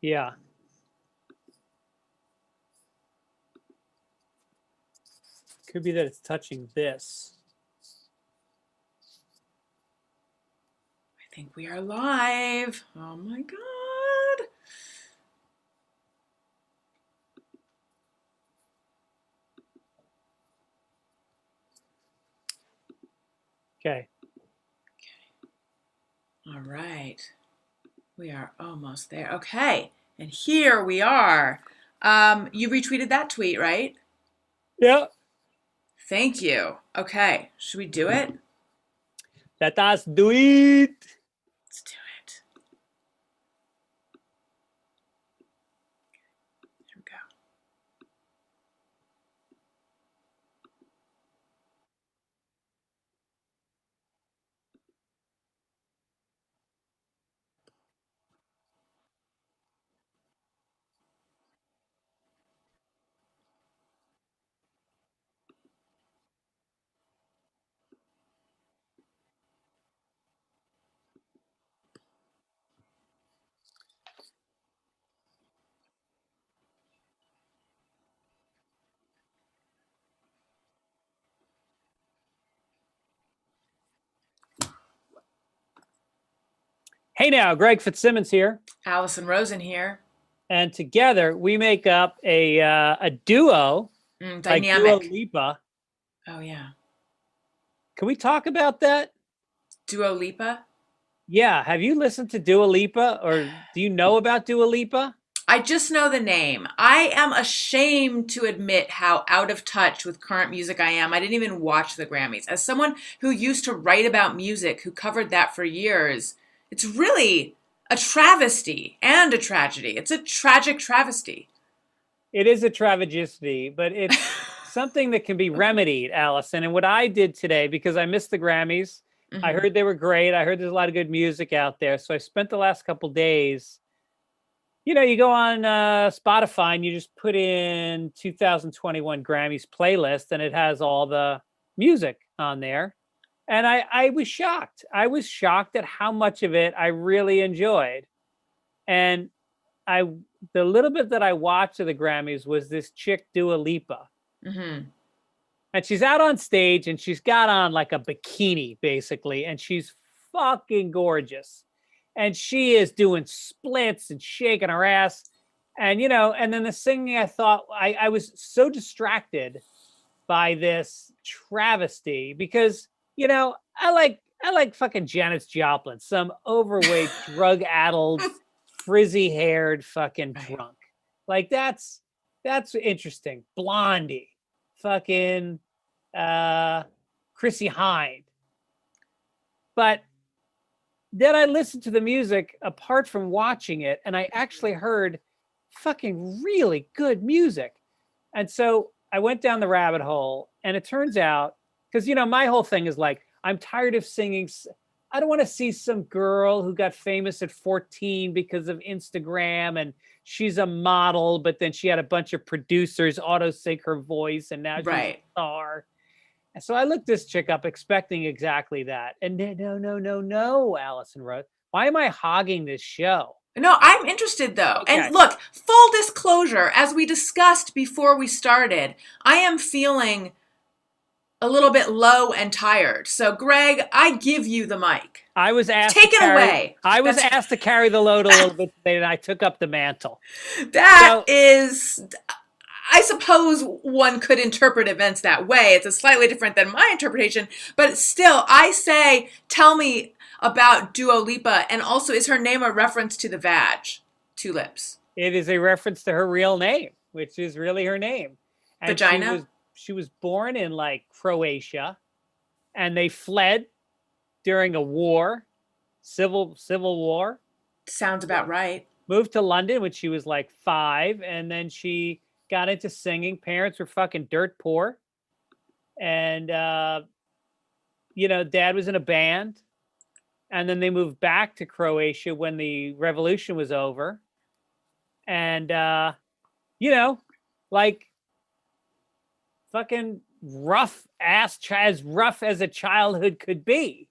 Yeah. Could be that it's touching this. I think we are live. Oh my God. Okay. All right. We are almost there. Okay. And here we are. You retweeted that tweet, right? Yeah. Thank you. Okay. Should we do it? Let us do it. Let's do it. Here we go. Hey now, Greg Fitzsimmons here. Allison Rosen here. And together we make up a duo like Dua Dynamic. Lipa. Oh, yeah. Can we talk about that? Dua Lipa. Yeah. Have you listened to Dua Lipa or do you know about Dua Lipa? I just know the name. I am ashamed to admit how out of touch with current music I am. I didn't even watch the Grammys. As someone who used to write about music, who covered that for years, it's really a travesty and a tragedy. It's a tragic travesty. It is a travesty, but it's something that can be remedied, Allison. And what I did today, because I missed the Grammys, I Mm-hmm. heard they were great. I heard there's a lot of good music out there. So I spent the last couple days, you go on Spotify and you just put in 2021 Grammys playlist and it has all the music on there. And I was shocked. I was shocked at how much of it I really enjoyed. And I the little bit that I watched of the Grammys was this chick Dua Lipa. Mm-hmm. And she's out on stage and she's got on like a bikini basically and she's fucking gorgeous. And she is doing splits and shaking her ass. And and then the singing I thought I was so distracted by this travesty because I like fucking Janis Joplin, some overweight, drug-addled, frizzy-haired fucking Right. drunk. Like that's interesting. Blondie, fucking uh Chrissy Hind. But then I listened to the music apart from watching it, and I actually heard fucking really good music. And so I went down the rabbit hole, and it turns out, because my whole thing is like, I'm tired of singing. I don't want to see some girl who got famous at 14 because of Instagram and she's a model, but then she had a bunch of producers auto sync her voice and now she's a Right. star. And so I looked this chick up expecting exactly that. And no, Allison wrote, why am I hogging this show? No, I'm interested though. Okay. And look, full disclosure, as we discussed before we started, I am feeling a little bit low and tired. So, Greg, I give you the mic. I was asked to Take it carry away. I was That's asked to carry the load a little bit today and I took up the mantle. that So is I suppose one could interpret events that way. It's a slightly different than my interpretation, but still, I say, tell me about Dua Lipa, and also, is her name a reference to the vag, two lips, it is a reference to her real name, which is really her name. And she vagina? was she was born in like Croatia and they fled during a war, civil war. Sounds about right. Moved to London when she was like 5 and then she got into singing. Parents were fucking dirt poor and dad was in a band and then they moved back to Croatia when the revolution was over and you know like fucking as rough as a childhood could be.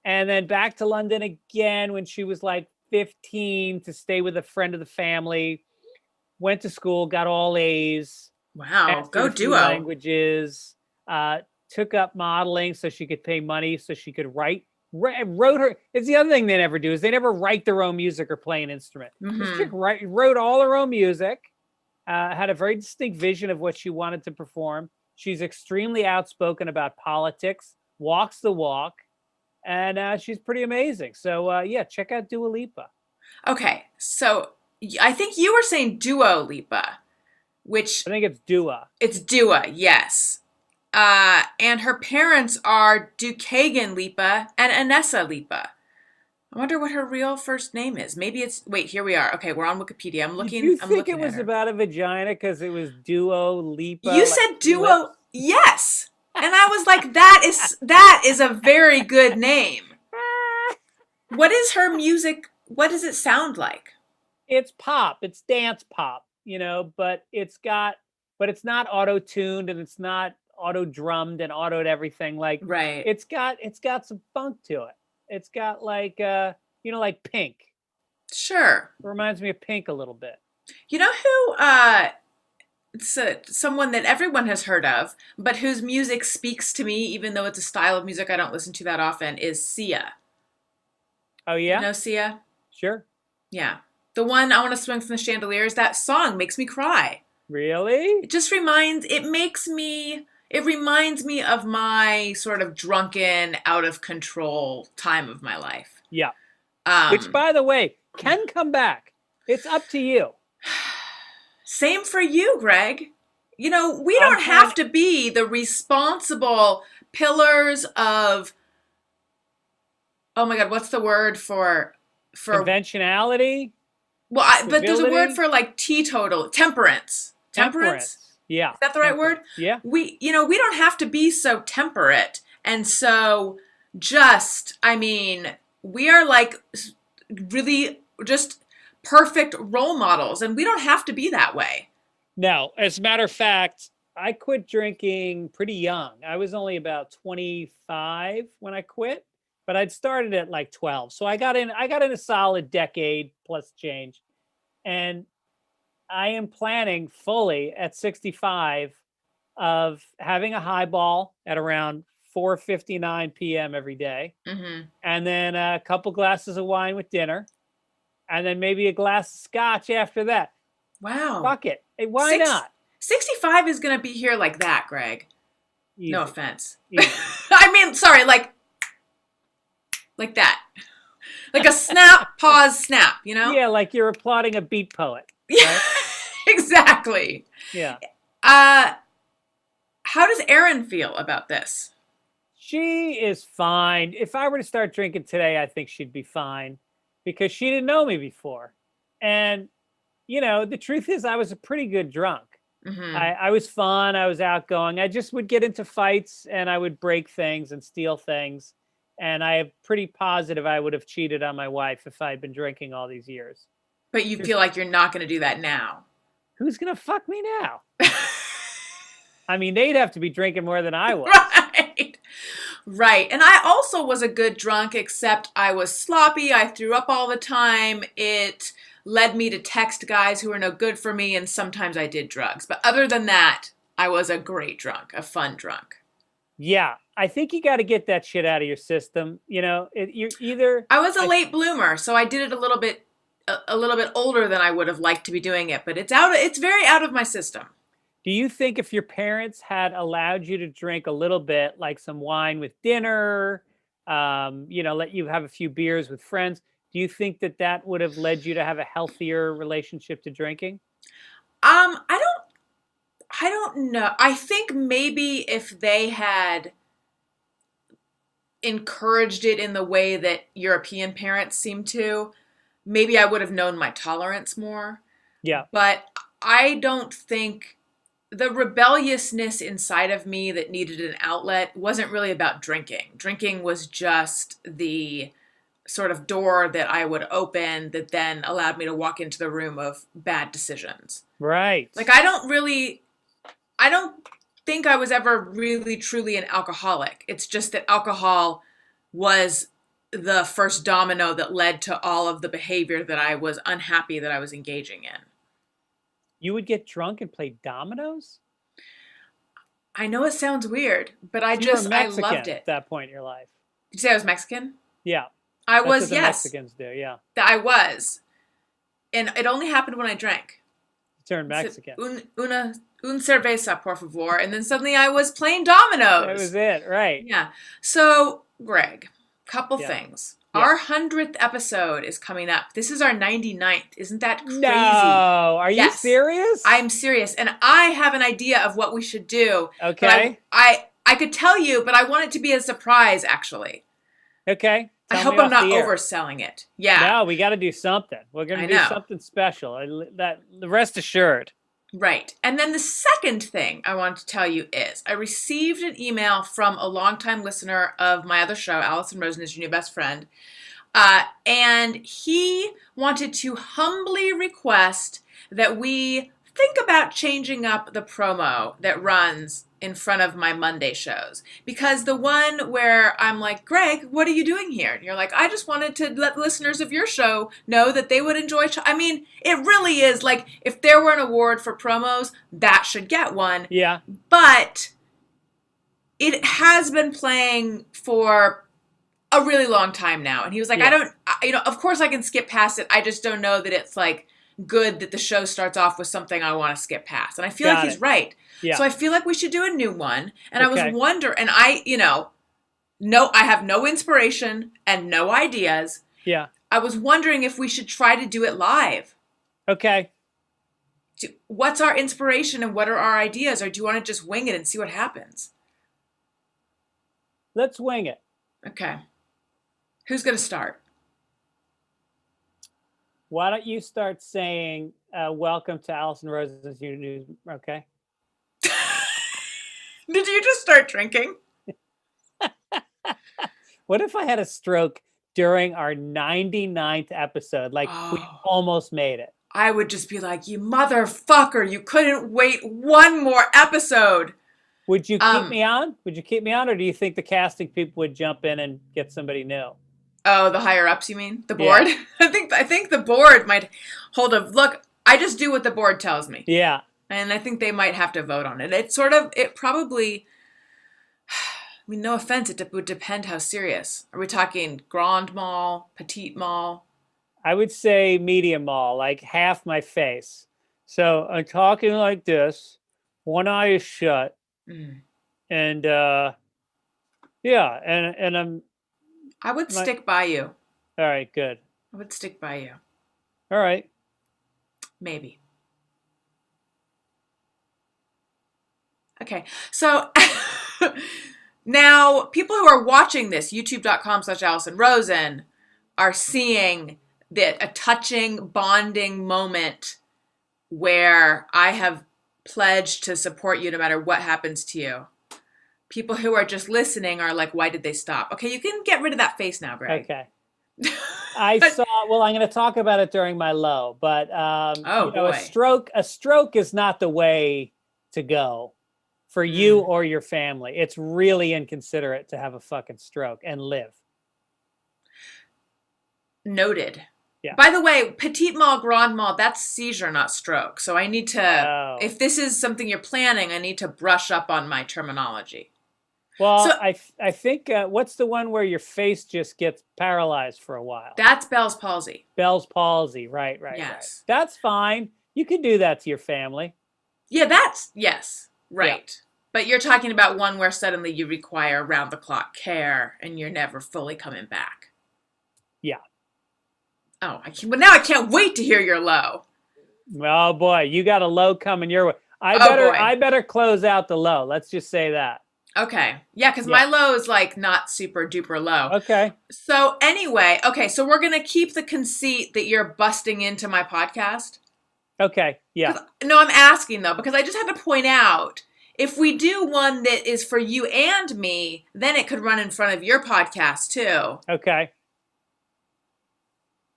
And then back to London again when she was like 15 to stay with a friend of the family. Went to school, got all A's. Wow. Mastered Go a few duo. languages. Took up modeling so she could pay money so she could write. Wrote her. It's the other thing they never do is they never write their own music or play an instrument. This chick wrote all her own music. Had a very distinct vision of what she wanted to perform. She's extremely outspoken about politics, walks the walk, and she's pretty amazing. So yeah, check out Dua Lipa. Okay. So I think you were saying Duo Lipa, which I think it's Dua. it's Dua, yes. And her parents are Dukagan Lipa and Anessa Lipa. I wonder what her real first name is. Maybe it's, wait, here we are. Okay, we're on Wikipedia. I'm Did looking. you I'm think looking it at was her. about a vagina because it was Duo Lipa? You like said two Duo, lips? yes, and I was like, that is a very good name. What is her music? What does it sound like? It's pop. It's dance pop, but it's not auto-tuned and it's not auto-drummed and autoed everything. Like Right. it's got some funk to it. It's got like like Pink. Sure. It reminds me of Pink a little bit. You know who? It's someone that everyone has heard of, but whose music speaks to me, even though it's a style of music I don't listen to that often, is Sia. Oh yeah? You know Sia? Sure. Yeah. The one, I Want to Swing from the Chandeliers, that song makes me cry. Really? It reminds me of my sort of drunken, out of control time of my life. Yeah. Which, by the way, can come back. It's up to you. Same for you, Greg. We don't have to be the responsible pillars of, oh my God, what's the word for conventionality? Well, but there's a word for like teetotal, temperance. Temperance? Yeah. Is that the right word? Yeah. We don't have to be so temperate. And so we are like really just perfect role models, and we don't have to be that way. No, as a matter of fact, I quit drinking pretty young. I was only about 25 when I quit, but I'd started at like 12. So I got in a solid decade plus change. And I am planning fully at 65 of having a highball at around 4:59 p.m. every day. Mm-hmm. And then a couple glasses of wine with dinner. And then maybe a glass of scotch after that. Wow. Fuck it. Hey, why not? 65 is going to be here like that, Greg. Easy. No offense. Easy. Sorry, like that. Like a snap, pause, snap, Yeah, like you're applauding a beat poet. Yeah, right? Exactly. Yeah. How does Erin feel about this? She is fine. If I were to start drinking today, I think she'd be fine because she didn't know me before. And, the truth is I was a pretty good drunk. Mm-hmm. I was fun. I was outgoing. I just would get into fights and I would break things and steal things. And I am pretty positive I would have cheated on my wife if I'd been drinking all these years. But you feel like you're not going to do that now. Who's going to fuck me now? I mean, they'd have to be drinking more than I was. Right. And I also was a good drunk, except I was sloppy. I threw up all the time. It led me to text guys who were no good for me. And sometimes I did drugs. But other than that, I was a great drunk, a fun drunk. Yeah. I think you got to get that shit out of your system. You're either... I was a late bloomer, so I did it a little bit older than I would have liked to be doing it. But it's very out of my system. Do you think if your parents had allowed you to drink a little bit, like some wine with dinner, let you have a few beers with friends, do you think that would have led you to have a healthier relationship to drinking? I don't know. I think maybe if they had encouraged it in the way that European parents seem to, maybe I would have known my tolerance more. Yeah. But I don't think the rebelliousness inside of me that needed an outlet wasn't really about drinking. Drinking was just the sort of door that I would open that then allowed me to walk into the room of bad decisions. Right. Like, I don't think I was ever really truly an alcoholic. It's just that alcohol was the first domino that led to all of the behavior that I was unhappy that I was engaging in. You would get drunk and play dominoes? I know it sounds weird, but I You were I loved Mexican it. at that point in your life. Did you say I was Mexican? Yeah. I That's was, what the yes. Mexicans do, yeah. I was. And it only happened when I drank. You turned Mexican. Un cerveza, por favor. And then suddenly I was playing dominoes. That was it, right. Yeah. So, Greg, couple Yeah. things. Yeah. Our 100th episode is coming up. This is our 99th. Isn't that crazy? No. Are you serious? I'm serious. And I have an idea of what we should do. Okay. I could tell you, but I want it to be a surprise, actually. Okay. I hope I'm not overselling it. Yeah. No, we got to do something. We're going to do something special. The rest assured. Right. And then the second thing I want to tell you is I received an email from a longtime listener of my other show, Allison Rosen is Your New Best Friend. And he wanted to humbly request that we think about changing up the promo that runs in front of my Monday shows. Because the one where I'm like, Greg, what are you doing here? And you're like, I just wanted to let listeners of your show know that they would enjoy. I mean, it really is like, if there were an award for promos, that should get one. Yeah. But it has been playing for a really long time now. And he was like, of course I can skip past it. I just don't know that it's like good that the show starts off with something I want to skip past. And I feel like he's right. Yeah. So I feel like we should do a new one. And I was wondering, and I have no inspiration and no ideas. Yeah. I was wondering if we should try to do it live. Okay. What's our inspiration and what are our ideas? Or do you want to just wing it and see what happens? Let's wing it. Okay. Who's going to start? Why don't you start saying, welcome to Allison Rosen's News, okay? Did you just start drinking? What if I had a stroke during our 99th episode? Like, we almost made it. I would just be like, you motherfucker, you couldn't wait one more episode. Would you keep me on? Would you keep me on? Or do you think the casting people would jump in and get somebody new? Oh, the higher ups, you mean? The board? Yeah. I think the board might hold a look. I just do what the board tells me. Yeah. And I think they might have to vote on it. It probably, I mean, no offense, it would depend how serious. Are we talking grand mal, petite mal? I would say medium mal, like half my face. So I'm talking like this. One eye is shut. Mm. And, yeah, and I'm... I would stick by you. All right, good. I would stick by you. All right. Maybe. Okay, so now people who are watching this, youtube.com/Allison Rosen, are seeing a touching bonding moment where I have pledged to support you no matter what happens to you. People who are just listening are like, why did they stop? Okay, you can get rid of that face now, Greg. Okay. I'm going to talk about it during my low, but boy. A stroke is not the way to go for you or your family. It's really inconsiderate to have a fucking stroke and live. Noted. Yeah. By the way, petite mal, grand mal, that's seizure, not stroke. So I need to, if this is something you're planning, I need to brush up on my terminology. Well, I think, what's the one where your face just gets paralyzed for a while? That's Bell's palsy. Bell's palsy, right. Yes. Right. That's fine. You can do that to your family. Yeah, yes, right. Yeah. But you're talking about one where suddenly you require round-the-clock care and you're never fully coming back. Yeah. Oh, now I can't wait to hear your low. Oh boy, you got a low coming your way. I better close out the low. Let's just say that. Okay. Yeah, because my low is like not super duper low. Okay. So anyway, so we're going to keep the conceit that you're busting into my podcast. Okay. Yeah. No, I'm asking though, because I just had to point out, if we do one that is for you and me, then it could run in front of your podcast too. Okay.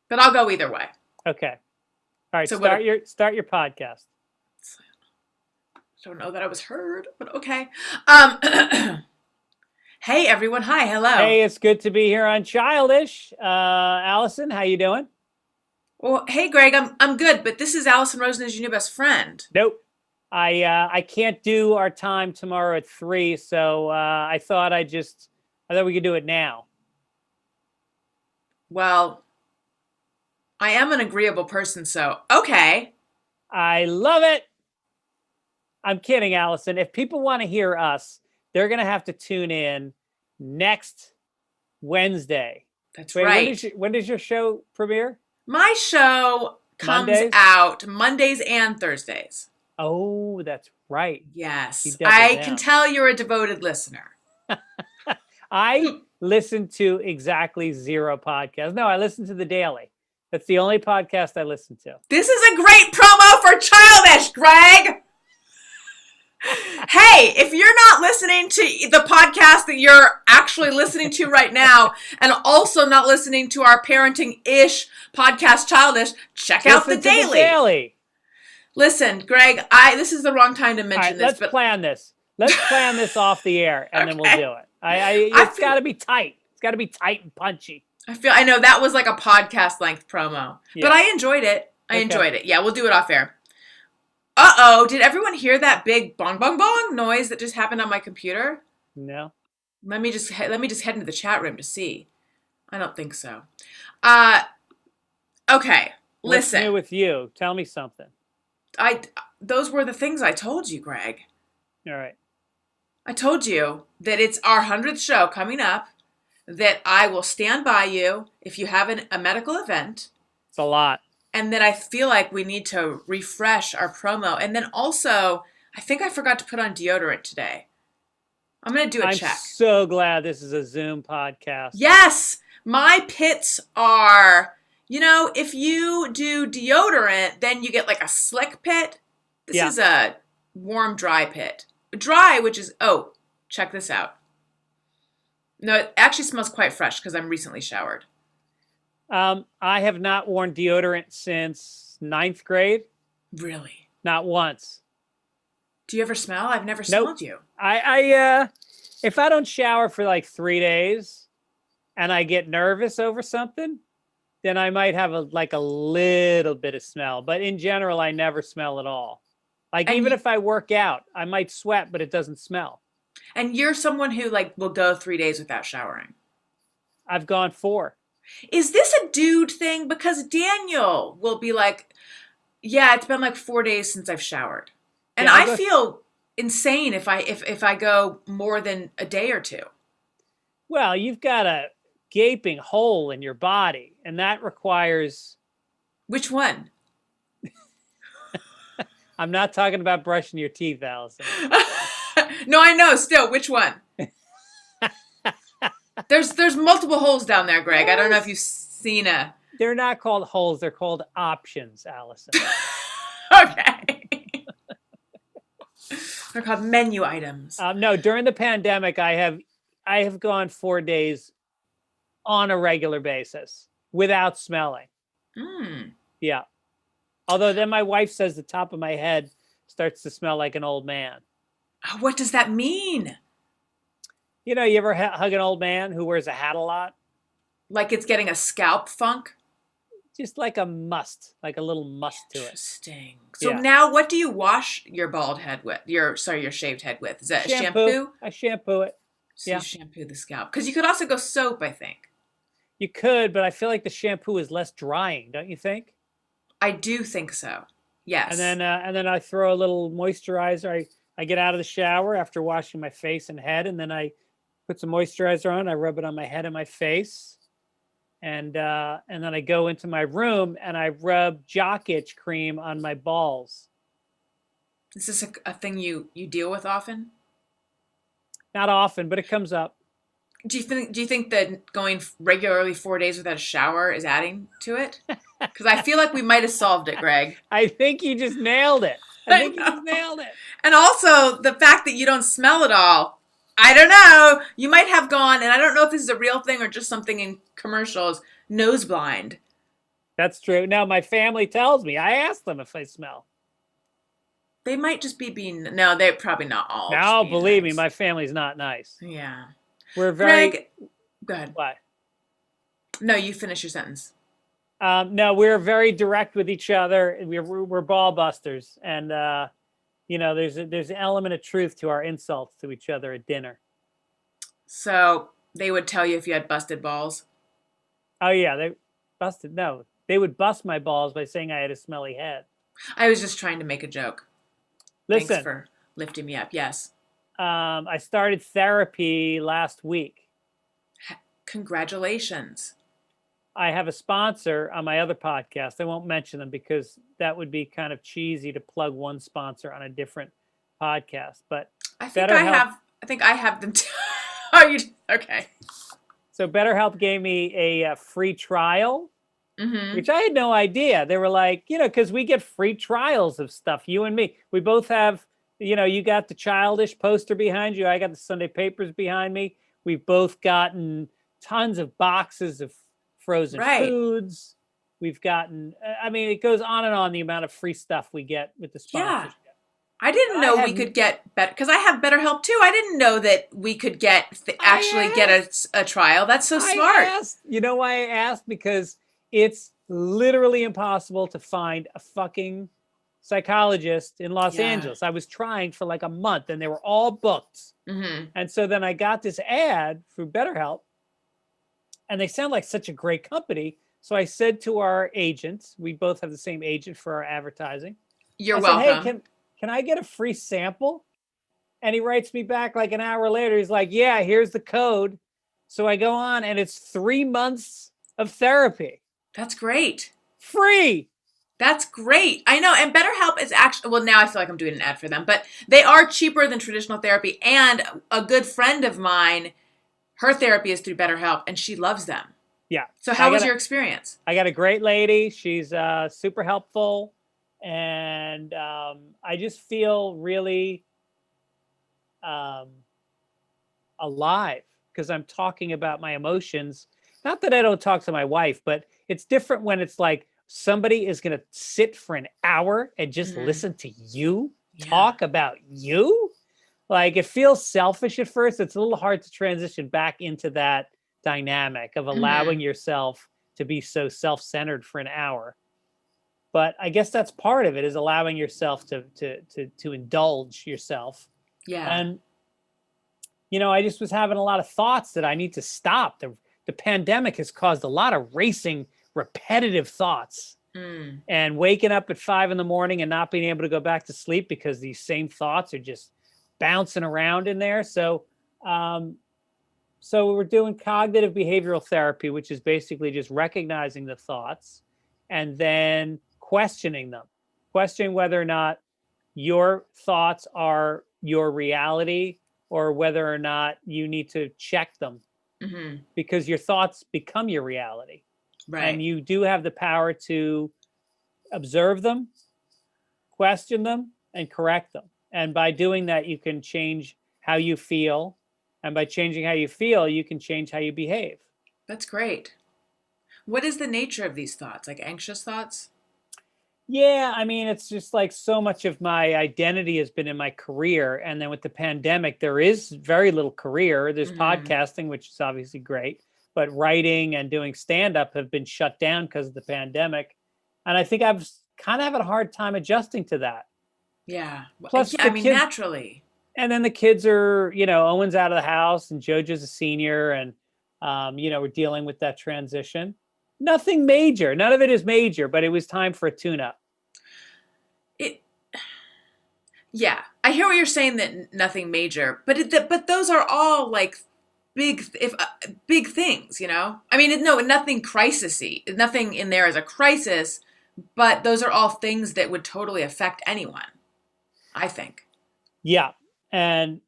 But I'll go either way. Okay. All right. So start your podcast. Don't know that I was heard, but okay. Hey everyone, hi, hello. Hey, it's good to be here on Childish. Allison, how you doing? Well, hey Greg, I'm good, but this is Allison Rosen as your new best friend. Nope. I can't do our time tomorrow at 3, so I thought we could do it now. Well, I am an agreeable person, so okay. I love it. I'm kidding, Allison. If people want to hear us, they're gonna have to tune in next Wednesday. That's Wait, right. when does your show premiere? My show comes Mondays? out Mondays and Thursdays. Oh, that's right. You Yes, doubled I can down. tell you're a devoted listener. I listen to exactly 0 podcasts. No, I listen to The Daily. That's the only podcast I listen to. This is a great promo for Childish, Greg. Hey, if you're not listening to the podcast that you're actually listening to right now, and also not listening to our parenting-ish podcast, Childish, check out Listen The to The Daily. Daily. Listen, Greg, this is the wrong time to All mention right, this, let's but plan this. Let's plan this off the air, and then we'll okay. do it. I It's feel got to be tight. It's got to be tight and punchy. I know that was like a podcast length promo, but Yeah. I enjoyed it. Okay. Yeah, we'll do it off air. Uh-oh, did everyone hear that big bong bong bong noise that just happened on my computer? No. Let me just head into the chat room to see. I don't think so. Uh okay, What's listen. new with you? Tell me something. Those were the things I told you, Greg. All right. I told you that it's our 100th show coming up, that I will stand by you if you have a medical event, It's a lot. and that I feel like we need to refresh our promo. And then also, I think I forgot to put on deodorant today. I'm going to do a I'm check. so glad this is a Zoom podcast. Yes, my pits are, if you do deodorant, then you get like a slick pit. This is a warm, dry pit. Dry, which is, check this out. No, it actually smells quite fresh because I'm recently showered. I have not worn deodorant since 9th grade. Really? Not once. Do you ever smell? I've never Nope. smelled you. If I don't shower for like 3 days and I get nervous over something, then I might have a little bit of smell. But in general, I never smell at all. Like, And even if I work out, I might sweat, but it doesn't smell. And you're someone who will go 3 days without showering. I've gone 4. Is this a dude thing? Because Daniel will be like, yeah, it's been like 4 days since I've showered. And Yeah, I feel insane if I go more than a day or two. Well, you've got a gaping hole in your body, and that requires... Which one? I'm not talking about brushing your teeth, Allison. No, I know. Still, which one? There's multiple holes down there, Greg. I don't know if you've seen a... They're not called holes. They're called options, Allison. Okay. They're called menu items. No, during the pandemic, I have gone 4 days on a regular basis without smelling. Yeah. Although then my wife says the top of my head starts to smell like an old man. What does that mean? You ever hug an old man who wears a hat a lot? Like it's getting a scalp funk? Just like a little must to it. Interesting. So now what do you wash your bald head with? Your shaved head with? Is that shampoo? I shampoo it. So you shampoo the scalp. Because you could also go soap, I think. You could, but I feel like the shampoo is less drying, don't you think? I do think so. Yes. And then I throw a little moisturizer. I get out of the shower after washing my face and head, and then I put some moisturizer on. I rub it on my head and my face, and then I go into my room and I rub jock itch cream on my balls. Is this a thing you deal with often? Not often, but it comes up. Do you think that going regularly 4 days without a shower is adding to it? Because I feel like we might have solved it, Greg. I think you just nailed it. I think you just nailed it. And also the fact that you don't smell at all. I don't know. You might have gone, and I don't know if this is a real thing or just something in commercials, nose blind. That's true. Now my family tells me. I ask them if I smell. They might just be being... No, they're probably not all. No, believe me, my family's not nice. Yeah. We're very. Greg, go ahead. What? No, you finish your sentence. No, we're very direct with each other. We're ball busters, and there's an element of truth to our insults to each other at dinner. So they would tell you if you had busted balls? Oh yeah, they busted. No, they would bust my balls by saying I had a smelly head. I was just trying to make a joke. Listen, Thanks for lifting me up. Yes. I started therapy last week. Congratulations. I have a sponsor on my other podcast. I won't mention them because that would be kind of cheesy to plug one sponsor on a different podcast. But I think I have them too. Are you okay? So BetterHelp gave me a free trial, which I had no idea. They were like, because we get free trials of stuff. You and me, we both have. You got the Childish poster behind you. I got the Sunday papers behind me. We've both gotten tons of boxes of frozen foods. We've gotten, it goes on and on the amount of free stuff we get with the sponsorship. Yeah. I didn't know we could get better because I have BetterHelp too. I didn't know that we could get a trial. That's so smart. You know why I asked? Because it's literally impossible to find a fucking psychologist in Los Angeles. I was trying for like a month and they were all booked. And so then I got this ad through BetterHelp and they sound like such a great company. So I said to our agents, we both have the same agent for our advertising. You're welcome. Hey, can I get a free sample? And he writes me back like an hour later. He's like, yeah, here's the code. So I go on and it's 3 months of therapy. That's great. Free. That's great. I know. And BetterHelp is actually, well, now I feel like I'm doing an ad for them, but they are cheaper than traditional therapy. And a good friend of mine, her therapy is through BetterHelp and she loves them. Yeah. So how was your experience? I got a great lady. She's super helpful. And I just feel really alive because I'm talking about my emotions. Not that I don't talk to my wife, but it's different when it's like somebody is going to sit for an hour and just listen to you talk about you. Like it feels selfish at first. It's a little hard to transition back into that dynamic of allowing yourself to be so self-centered for an hour. But I guess that's part of it, is allowing yourself to indulge yourself. Yeah. And, I just was having a lot of thoughts that I need to stop. The pandemic has caused a lot of racing, repetitive thoughts. And waking up at 5 a.m. and not being able to go back to sleep because these same thoughts are just bouncing around in there. So we're doing cognitive behavioral therapy, which is basically just recognizing the thoughts and then questioning them, questioning whether or not your thoughts are your reality or whether or not you need to check them because your thoughts become your reality. Right. And you do have the power to observe them, question them, and correct them. And by doing that, you can change how you feel. And by changing how you feel, you can change how you behave. That's great. What is the nature of these thoughts? Like anxious thoughts? Yeah, it's just like so much of my identity has been in my career. And then with the pandemic, there is very little career. There's podcasting, which is obviously great. But writing and doing stand-up have been shut down because of the pandemic. And I think I've kind of having a hard time adjusting to that. Yeah. Plus, naturally. And then the kids are, Owen's out of the house and JoJo's a senior. And, we're dealing with that transition. Nothing major. None of it is major, but it was time for a tune-up. Yeah. I hear what you're saying, that nothing major. But those are all like big things, nothing crisis-y. Nothing in there is a crisis, but those are all things that would totally affect anyone, I think. Yeah. And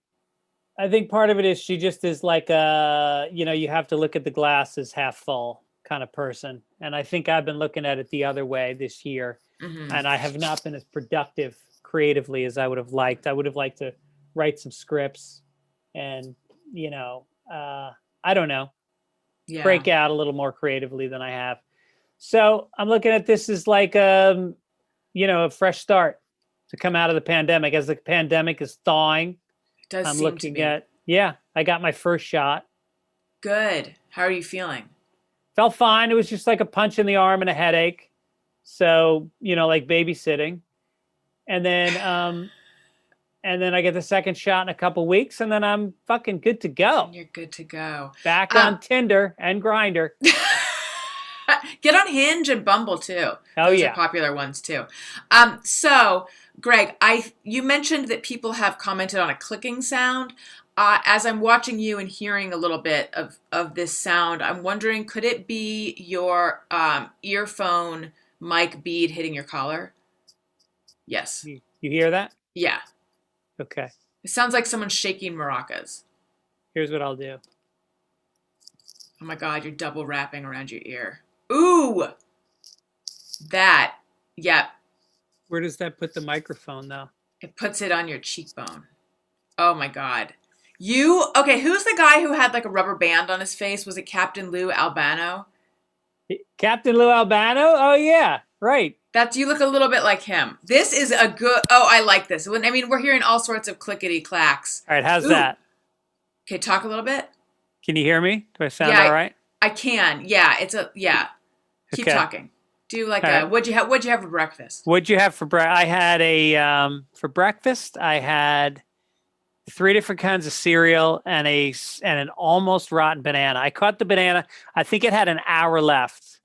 I think part of it is she just is like you have to look at the glass as half full kind of person. And I think I've been looking at it the other way this year. And I have not been as productive creatively as I would have liked. I would have liked to write some scripts and, I don't know, break out a little more creatively than I have. So I'm looking at this as like, a fresh start to come out of the pandemic. As the pandemic is thawing, I'm looking at, I got my first shot. Good. How are you feeling? Felt fine. It was just like a punch in the arm and a headache. So, like babysitting. And then I get the second shot in a couple weeks, and then I'm fucking good to go. And you're good to go. Back on Tinder and Grindr. Get on Hinge and Bumble too. Oh, Those yeah. are popular ones too. So Greg, you mentioned that people have commented on a clicking sound. As I'm watching you and hearing a little bit of this sound, I'm wondering, could it be your earphone mic bead hitting your collar? Yes. You hear that? Yeah. Okay. It sounds like someone's shaking maracas. Here's what I'll do. Oh my God, you're double wrapping around your ear. Ooh! That, yeah. Where does that put the microphone, though? It puts it on your cheekbone. Oh my God. Okay, who's the guy who had like a rubber band on his face? Was it Captain Lou Albano? Captain Lou Albano? Oh, yeah. Right. You look a little bit like him. This is a good, I like this. We're hearing all sorts of clickety clacks. All right, how's that? Okay, talk a little bit. Can you hear me? Do I sound all right? I can. Yeah, Keep talking. Do like what'd you have for breakfast? What'd you have for breakfast? I had for breakfast, I had 3 different kinds of cereal and an almost rotten banana. I caught the banana. I think it had an hour left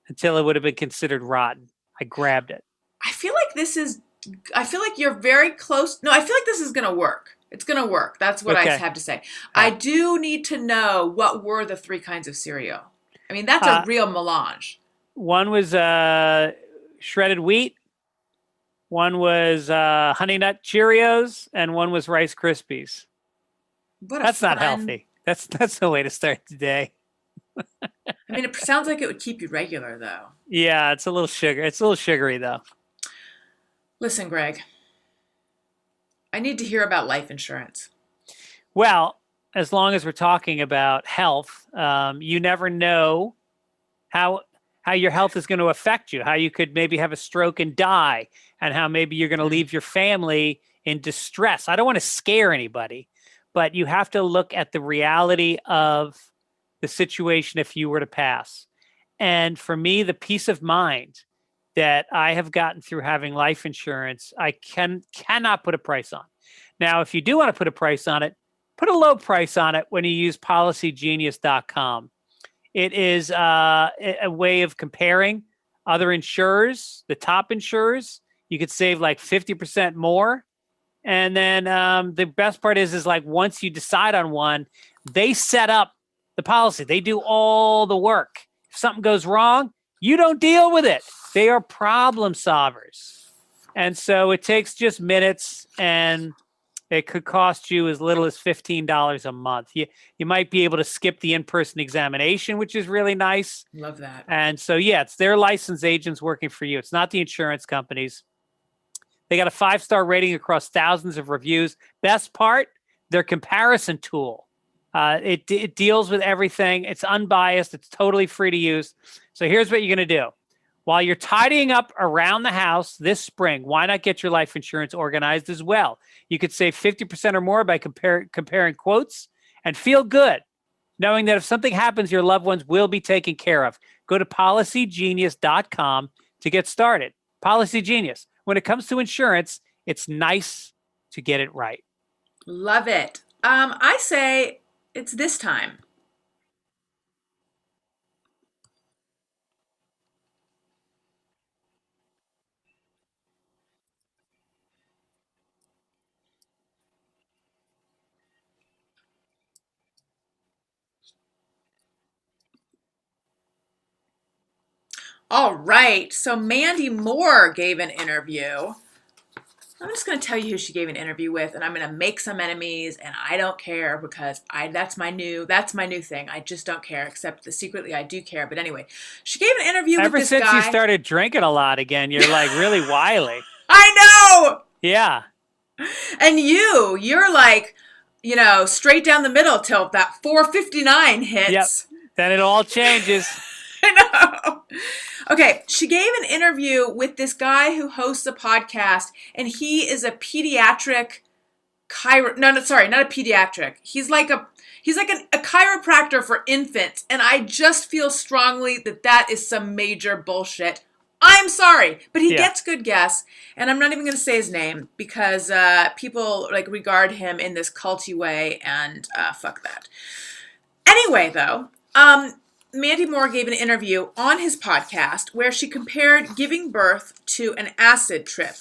until it would have been considered rotten. I grabbed it. I feel like you're very close. No, I feel like this is going to work. It's going to work. That's what I have to say. I do need to know what were the 3 kinds of cereal. I mean, that's a real melange. One was shredded wheat. One was Honey Nut Cheerios, and one was Rice Krispies. That's not healthy. That's the way to start the day. I mean, it sounds like it would keep you regular, though. Yeah, it's a little sugar. It's a little sugary, though. Listen, Greg, I need to hear about life insurance. Well, as long as we're talking about health, you never know how your health is going to affect you, how you could maybe have a stroke and die, and how maybe you're going to leave your family in distress. I don't want to scare anybody, but you have to look at the reality of the situation if you were to pass. And for me, the peace of mind that I have gotten through having life insurance, I cannot put a price on. Now, if you do want to put a price on it, put a low price on it when you use policygenius.com. It is a way of comparing other insurers, the top insurers. You could save like 50% more. And then the best part is like once you decide on one, they set up the policy. They do all the work. If something goes wrong, you don't deal with it. They are problem solvers. And so it takes just minutes, and it could cost you as little as $15 a month. You might be able to skip the in-person examination, which is really nice. Love that. And so, yeah, it's their licensed agents working for you. It's not the insurance companies. They got a 5-star rating across thousands of reviews. Best part, their comparison tool. It deals with everything. It's unbiased. It's totally free to use. So here's what you're going to do. While you're tidying up around the house this spring, why not get your life insurance organized as well? You could save 50% or more by comparing quotes and feel good, knowing that if something happens, your loved ones will be taken care of. Go to policygenius.com to get started. Policy Genius. When it comes to insurance, it's nice to get it right. Love it. I say it's this time. All right. So Mandy Moore gave an interview. I'm just going to tell you who she gave an interview with, and I'm going to make some enemies, and I don't care because that's my new thing. I just don't care, except that secretly I do care. But anyway, she gave an interview with this guy. Ever since you started drinking a lot again, you're like really wily. I know. Yeah. And you're like, straight down the middle till that 4:59 hits. Yep. Then it all changes. I know. Okay, she gave an interview with this guy who hosts a podcast, and he is a pediatric sorry, not a pediatric. He's like a chiropractor for infants, and I just feel strongly that is some major bullshit. I'm sorry, but he gets good guests, and I'm not even going to say his name because people like regard him in this culty way, and fuck that. Anyway, though, Mandy Moore gave an interview on his podcast where she compared giving birth to an acid trip.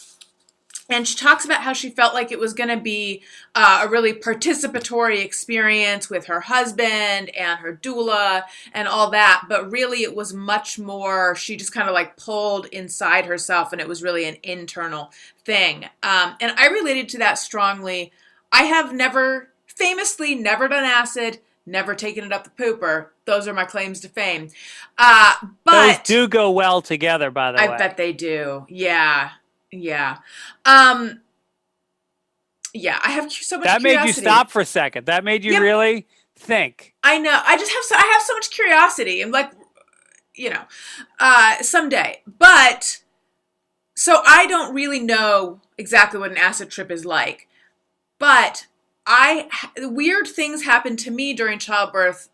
And she talks about how she felt like it was going to be a really participatory experience with her husband and her doula and all that. But really, it was much more, she just kind of like pulled inside herself, and it was really an internal thing. And I related to that strongly. I have famously never done acid, never taken it up the pooper. Those are my claims to fame. But those do go well together, by the way. I bet they do. Yeah. Yeah. Yeah, I have so much that curiosity. Made you stop for a second. That made you really think. I know. I have so much curiosity. I'm like, someday. But so I don't really know exactly what an acid trip is like. But weird things happened to me during childbirth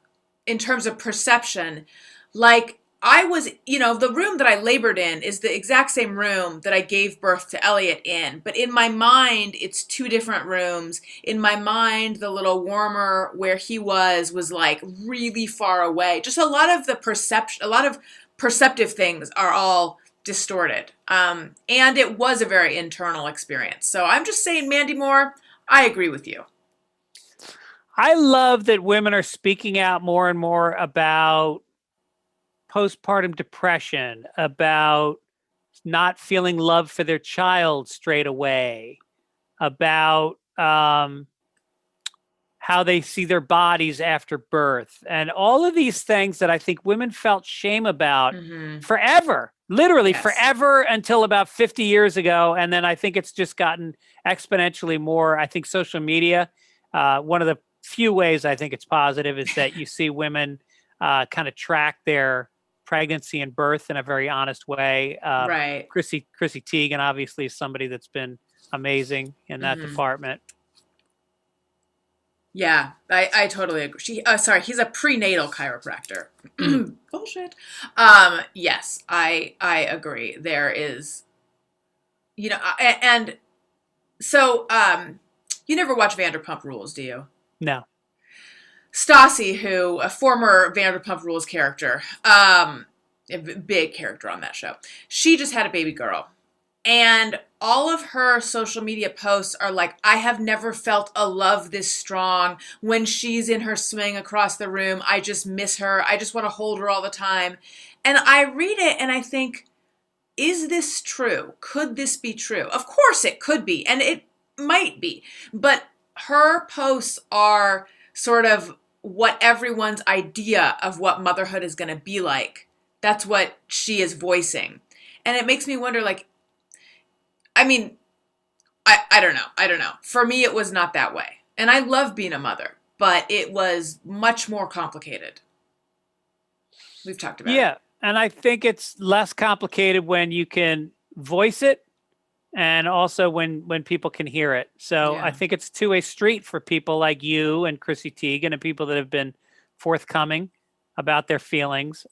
in terms of perception. Like, I was, the room that I labored in is the exact same room that I gave birth to Elliot in. But in my mind, it's two different rooms. In my mind, the little warmer where he was like really far away. Just a lot of perceptive things are all distorted. And it was a very internal experience. So I'm just saying, Mandy Moore, I agree with you. I love that women are speaking out more and more about postpartum depression, about not feeling love for their child straight away, about how they see their bodies after birth, and all of these things that I think women felt shame about forever, literally forever, until about 50 years ago. And then I think it's just gotten exponentially more. I think social media, one of the few ways I think it's positive is that you see women kind of track their pregnancy and birth in a very honest way. Right. Chrissy Teigen obviously is somebody that's been amazing in that department. Yeah, I totally agree. He's a prenatal chiropractor. Bullshit. Yes, I agree. There is, and so you never watch Vanderpump Rules, do you? No. Stassi, a former Vanderpump Rules character, a big character on that show, she just had a baby girl. And all of her social media posts are like, I have never felt a love this strong. When she's in her swing across the room, I just miss her. I just want to hold her all the time. And I read it and I think, is this true? Could this be true? Of course it could be. And it might be. But her posts are sort of what everyone's idea of what motherhood is going to be like. That's what she is voicing. And it makes me wonder, like, I mean, I don't know. I don't know. For me, it was not that way. And I love being a mother, but it was much more complicated. We've talked about it. Yeah. And I think it's less complicated when you can voice it and also when people can hear it. So I think it's a two-way street for people like you and Chrissy Teigen and people that have been forthcoming about their feelings.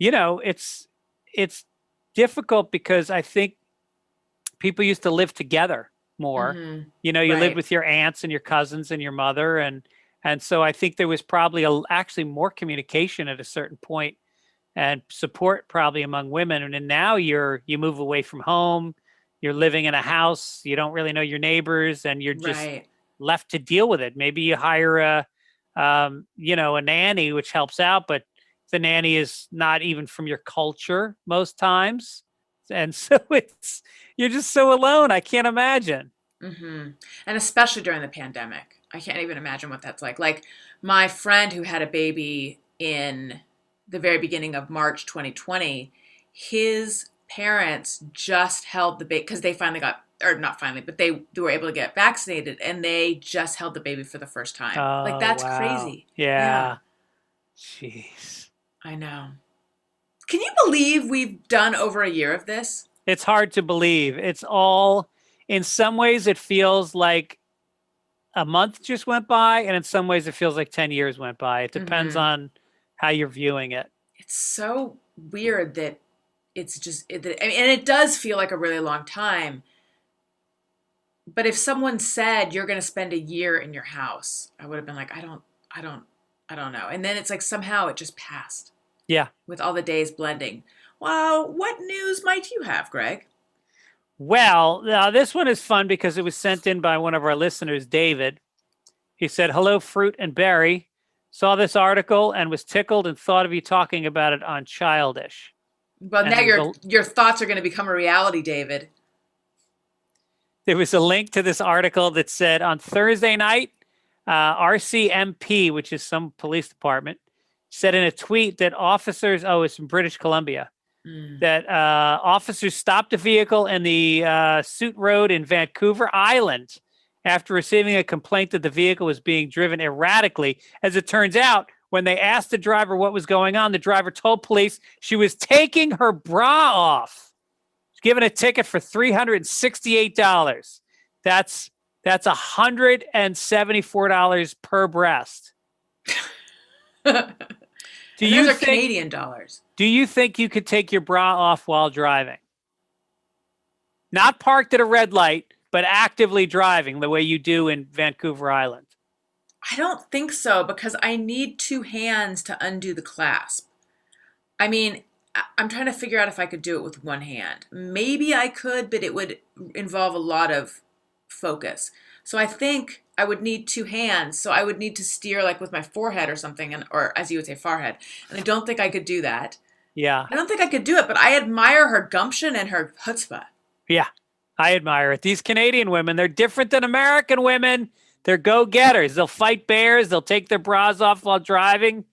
It's difficult because I think people used to live together more. You lived with your aunts and your cousins and your mother. And so I think there was probably actually more communication at a certain point and support probably among women. And then now you move away from home, you're living in a house, you don't really know your neighbors, and you're just left to deal with it. Maybe you hire a nanny, which helps out, but the nanny is not even from your culture most times. And so you're just so alone. I can't imagine. And especially during the pandemic, I can't even imagine what that's like. Like my friend who had a baby in the very beginning of March 2020, his parents just held the baby because they finally got, or not finally, but they were able to get vaccinated, and they just held the baby for the first time. Like, that's crazy. Yeah. Jeez. I know. Can you believe we've done over a year of this? It's hard to believe. It's all in some ways it feels like a month just went by, and in some ways it feels like 10 years went by. It depends Mm-hmm. on how you're viewing it. It's so weird that it's just, I mean, and it does feel like a really long time. But if someone said you're going to spend a year in your house, I would have been like, I don't know. And then it's like somehow it just passed. Yeah. With all the days blending. Wow, what news might you have, Greg? Well, this one is fun because it was sent in by one of our listeners, David. He said, "Hello, Fruit and Berry. Saw this article and was tickled and thought of you talking about it on Childish." Well, And now your thoughts are going to become a reality, David. There was a link to this article that said on Thursday night, RCMP, which is some police department, said in a tweet that officers, it's from British Columbia, that officers stopped a vehicle in the Suit Road in Vancouver Island after receiving a complaint that the vehicle was being driven erratically. As it turns out, when they asked the driver what was going on, the driver told police she was taking her bra off. She's given a ticket for $368. That's $174 per breast. Those are Canadian dollars. Do you think you could take your bra off while driving? Not parked at a red light, but actively driving the way you do in Vancouver Island. I don't think so, because I need two hands to undo the clasp. I mean, I'm trying to figure out if I could do it with one hand. Maybe I could, but it would involve a lot of focus. So I think I would need two hands. So I would need to steer like with my forehead or something, or as you would say, forehead. And I don't think I could do that. Yeah. I don't think I could do it, but I admire her gumption and her chutzpah. Yeah, I admire it. These Canadian women, they're different than American women. They're go-getters. They'll fight bears. They'll take their bras off while driving.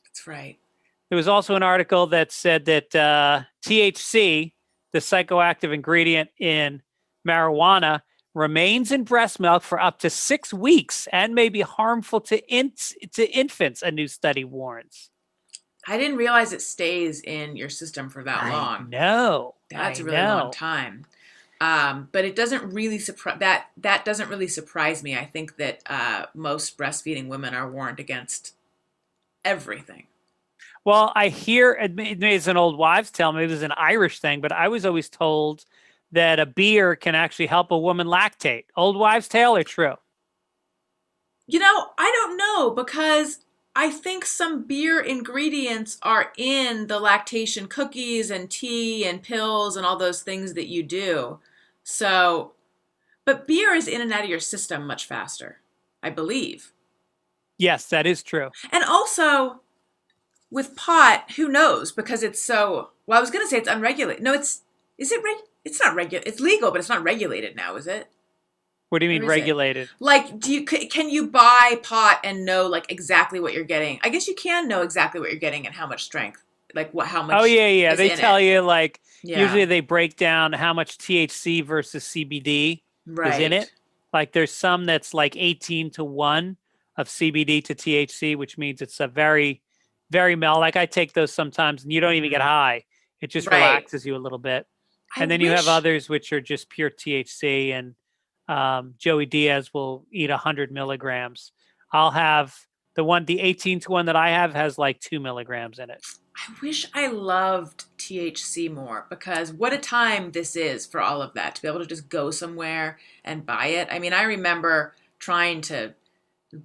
That's right. There was also an article that said that THC, the psychoactive ingredient in marijuana, remains in breast milk for up to 6 weeks and may be harmful to infants, a new study warns. I didn't realize it stays in your system for that long. No, that's a really long time. But it doesn't really that doesn't really surprise me. I think that most breastfeeding women are warned against everything. Well, I hear it's an old wives' tale. Maybe it was an Irish thing, but I was always told that a beer can actually help a woman lactate. Old wives' tale or true? You know, I don't know, because I think some beer ingredients are in the lactation cookies and tea and pills and all those things that you do. So, but beer is in and out of your system much faster, I believe. Yes, that is true. And also with pot, who knows? Because it's so, well, I was going to say it's unregulated. No, it's not regulated. It's legal, but it's not regulated now, is it? What do you mean regulated? Like, can you buy pot and know like exactly what you're getting? I guess you can know exactly what you're getting and how much strength, like how much. Oh yeah. They tell you like usually they break down how much THC versus CBD is in it. Like there's some that's like 18-1 of CBD to THC, which means it's a very, very mild. Like I take those sometimes, and you don't even get high. It just relaxes you a little bit. And then you have others which are just pure THC, and Joey Diaz will eat 100 milligrams. I'll have the 18-1 that I have has like 2 milligrams in it. I wish I loved THC more, because what a time this is for all of that, to be able to just go somewhere and buy it. I mean, I remember trying to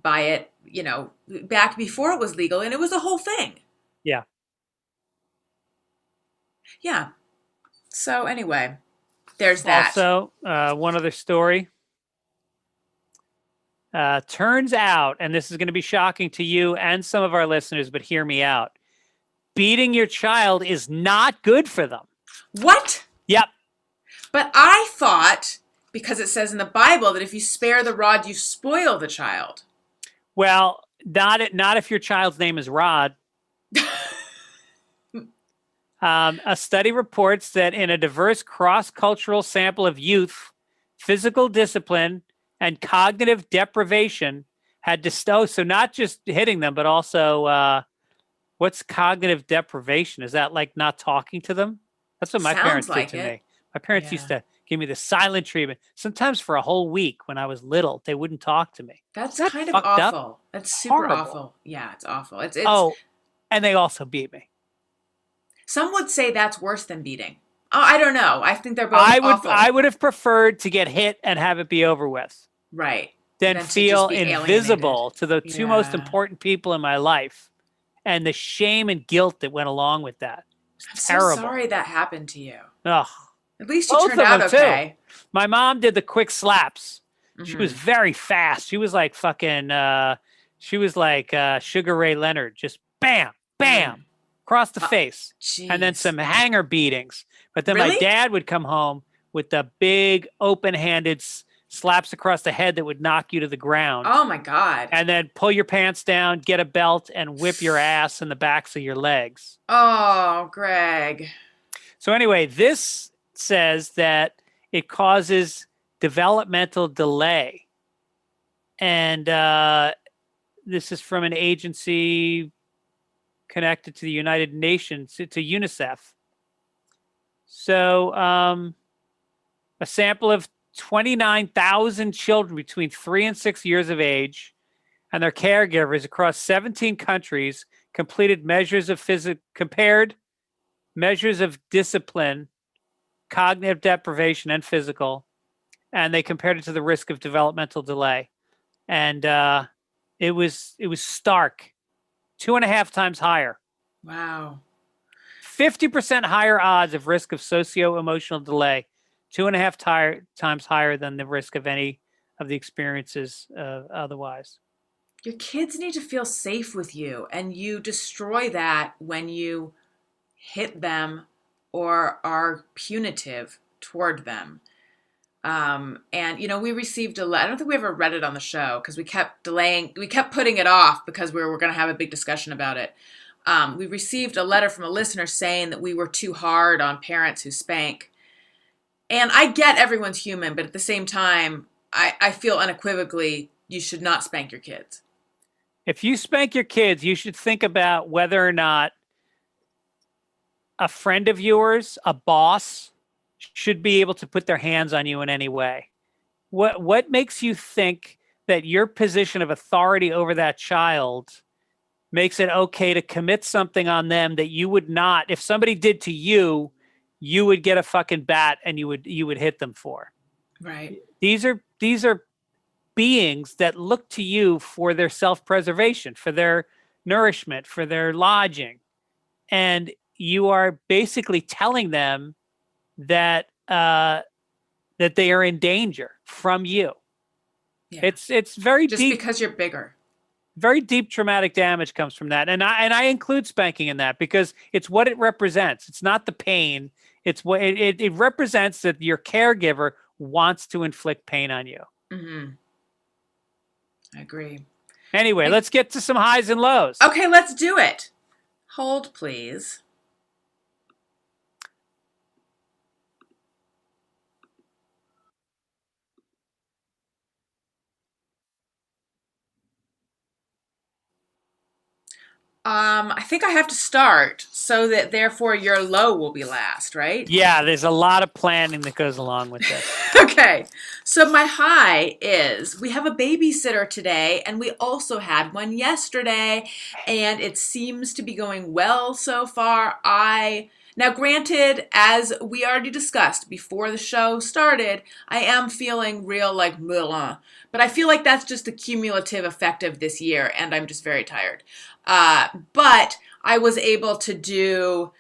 buy it, you know, back before it was legal, and it was a whole thing. Yeah. Yeah. So anyway, there's that. Also, one other story. Turns out, and this is going to be shocking to you and some of our listeners, but hear me out. Beating your child is not good for them. What? Yep. But I thought, because it says in the Bible that if you spare the rod, you spoil the child. Well, not if your child's name is Rod. A study reports that in a diverse cross-cultural sample of youth, physical discipline and cognitive deprivation had so not just hitting them, but also what's cognitive deprivation? Is that like not talking to them? That's what my parents did to me. My parents used to give me the silent treatment. Sometimes for a whole week when I was little, they wouldn't talk to me. That's Isn't that kind of fucked up? awful. That's super Horrible. awful. Yeah, it's awful. It's Oh, and they also beat me. Some would say that's worse than beating. Oh, I don't know. I think they're both awful. I would have preferred to get hit and have it be over with. Right. Than Than to feel just be invisible alienated. to the two most Yeah. important people in my life, and the shame and guilt that went along with that. I'm It's terrible. so sorry that happened to you. Ugh. At least you Both turned of out them, okay. too. My mom did the quick slaps. She was Mhm. very fast. She was like fucking, she was like Sugar Ray Leonard. Just bam, bam, across the face. And then Jeez. some hanger beatings. But then my Really? dad would come home with the big open-handed slaps across the head that would knock you to the ground. Oh my God. And then pull your pants down, get a belt, and whip your ass in the backs of your legs. Oh, Greg. So anyway, this says that it causes developmental delay. And this is from an agency connected to the United Nations, to UNICEF. So a sample of 29,000 children between 3 and 6 years of age and their caregivers across 17 countries completed compared measures of discipline, cognitive deprivation, and physical, and they compared it to the risk of developmental delay. And it was stark, 2.5 times higher. Wow. 50% higher odds of risk of socio-emotional delay, 2.5 times higher than the risk of any of the experiences otherwise. Your kids need to feel safe with you, and you destroy that when you hit them or are punitive toward them. And we received I don't think we ever read it on the show because we kept delaying, we kept putting it off because we were going to have a big discussion about it. We received a letter from a listener saying that we were too hard on parents who spank. And I get everyone's human, but at the same time, I feel unequivocally you should not spank your kids. If you spank your kids, you should think about whether or not a friend of yours, a boss, should be able to put their hands on you in any way. What makes you think that your position of authority over that child makes it okay to commit something on them that you would not, if somebody did to you, you would get a fucking bat and you would hit them for? Right. These are beings that look to you for their self-preservation, for their nourishment, for their lodging. And you are basically telling them that that they are in danger from you. Yeah. It's very just deep. Just because you're bigger. Very deep traumatic damage comes from that. And I include spanking in that because it's what it represents. It's not the pain. It's what it represents, that your caregiver wants to inflict pain on you. Mm-hmm. I agree. Anyway, let's get to some highs and lows. Okay, let's do it. Hold, please. I think I have to start so that therefore your low will be last, right? Yeah, there's a lot of planning that goes along with this. Okay, so my high is we have a babysitter today, and we also had one yesterday, and it seems to be going well so far. Now, granted, as we already discussed before the show started, I am feeling real like blah, but I feel like that's just the cumulative effect of this year, and I'm just very tired. But I was able to do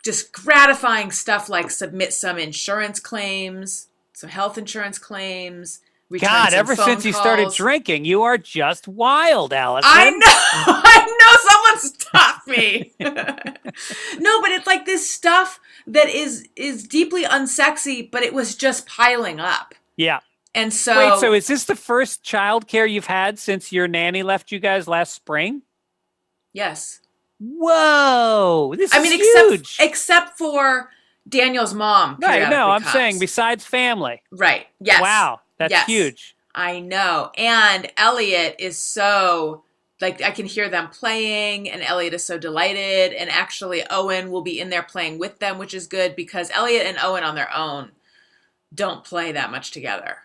just gratifying stuff like submit some insurance claims, some health insurance claims. God, ever since you started drinking, you are just wild, Allison. I know someone stop me. No, but it's like this stuff that is deeply unsexy, but it was just piling up. Yeah. And so wait, so is this the first childcare you've had since your nanny left you guys last spring? Yes. Whoa, this is huge. Except for Daniel's mom. Right, no, I'm saying besides family. Right, yes. Wow, that's huge. I know. And Elliot is so, like, I can hear them playing, and Elliot is so delighted. And actually, Owen will be in there playing with them, which is good because Elliot and Owen on their own don't play that much together.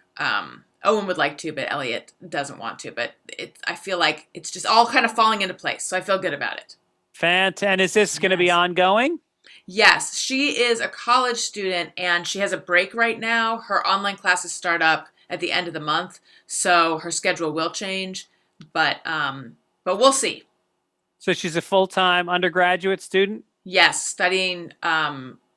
Owen would like to, but Elliot doesn't want to. But I feel like it's just all kind of falling into place. So I feel good about it. Fantastic. And is this going to be Yes. ongoing? Yes, she is a college student and she has a break right now. Her online classes start up at the end of the month, so her schedule will change. But we'll see. So she's a full-time undergraduate student? Yes, studying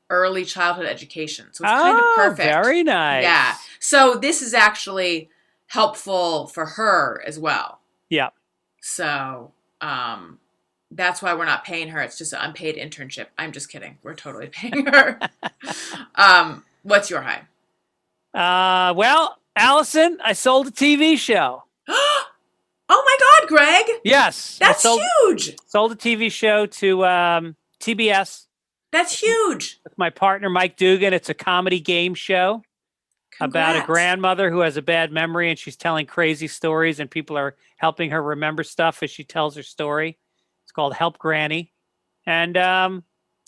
early childhood education. So it's kind of perfect. Very nice. Yeah. So this is actually helpful for her as well. Yeah. So that's why we're not paying her. It's just an unpaid internship. I'm just kidding. We're totally paying her. What's your high? Well, Allison, I sold a TV show. Oh my God, Greg. Yes. That's huge. Sold a TV show to TBS. That's huge. With my partner, Mike Dugan. It's a comedy game show. Congrats. About a grandmother who has a bad memory and she's telling crazy stories and people are helping her remember stuff as she tells her story. It's called Help Granny. And I'm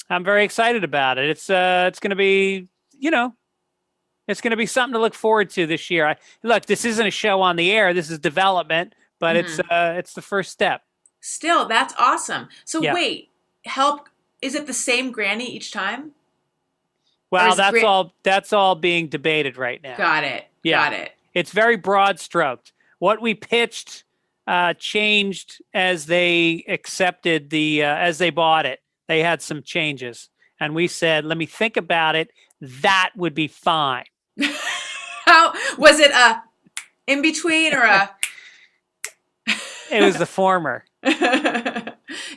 very excited about it. It's going to be, it's going to be something to look forward to this year. Look, this isn't a show on the air. This is development, but it's the first step. Still, that's awesome. So Yeah. wait, is it the same granny each time? Well, that's all being debated right now. Got it. Yeah. Got it. It's very broad stroked. What we pitched changed as they accepted as they bought it. They had some changes, and we said, "Let me think about it." That would be fine. How was it? A in between or a? It was the former.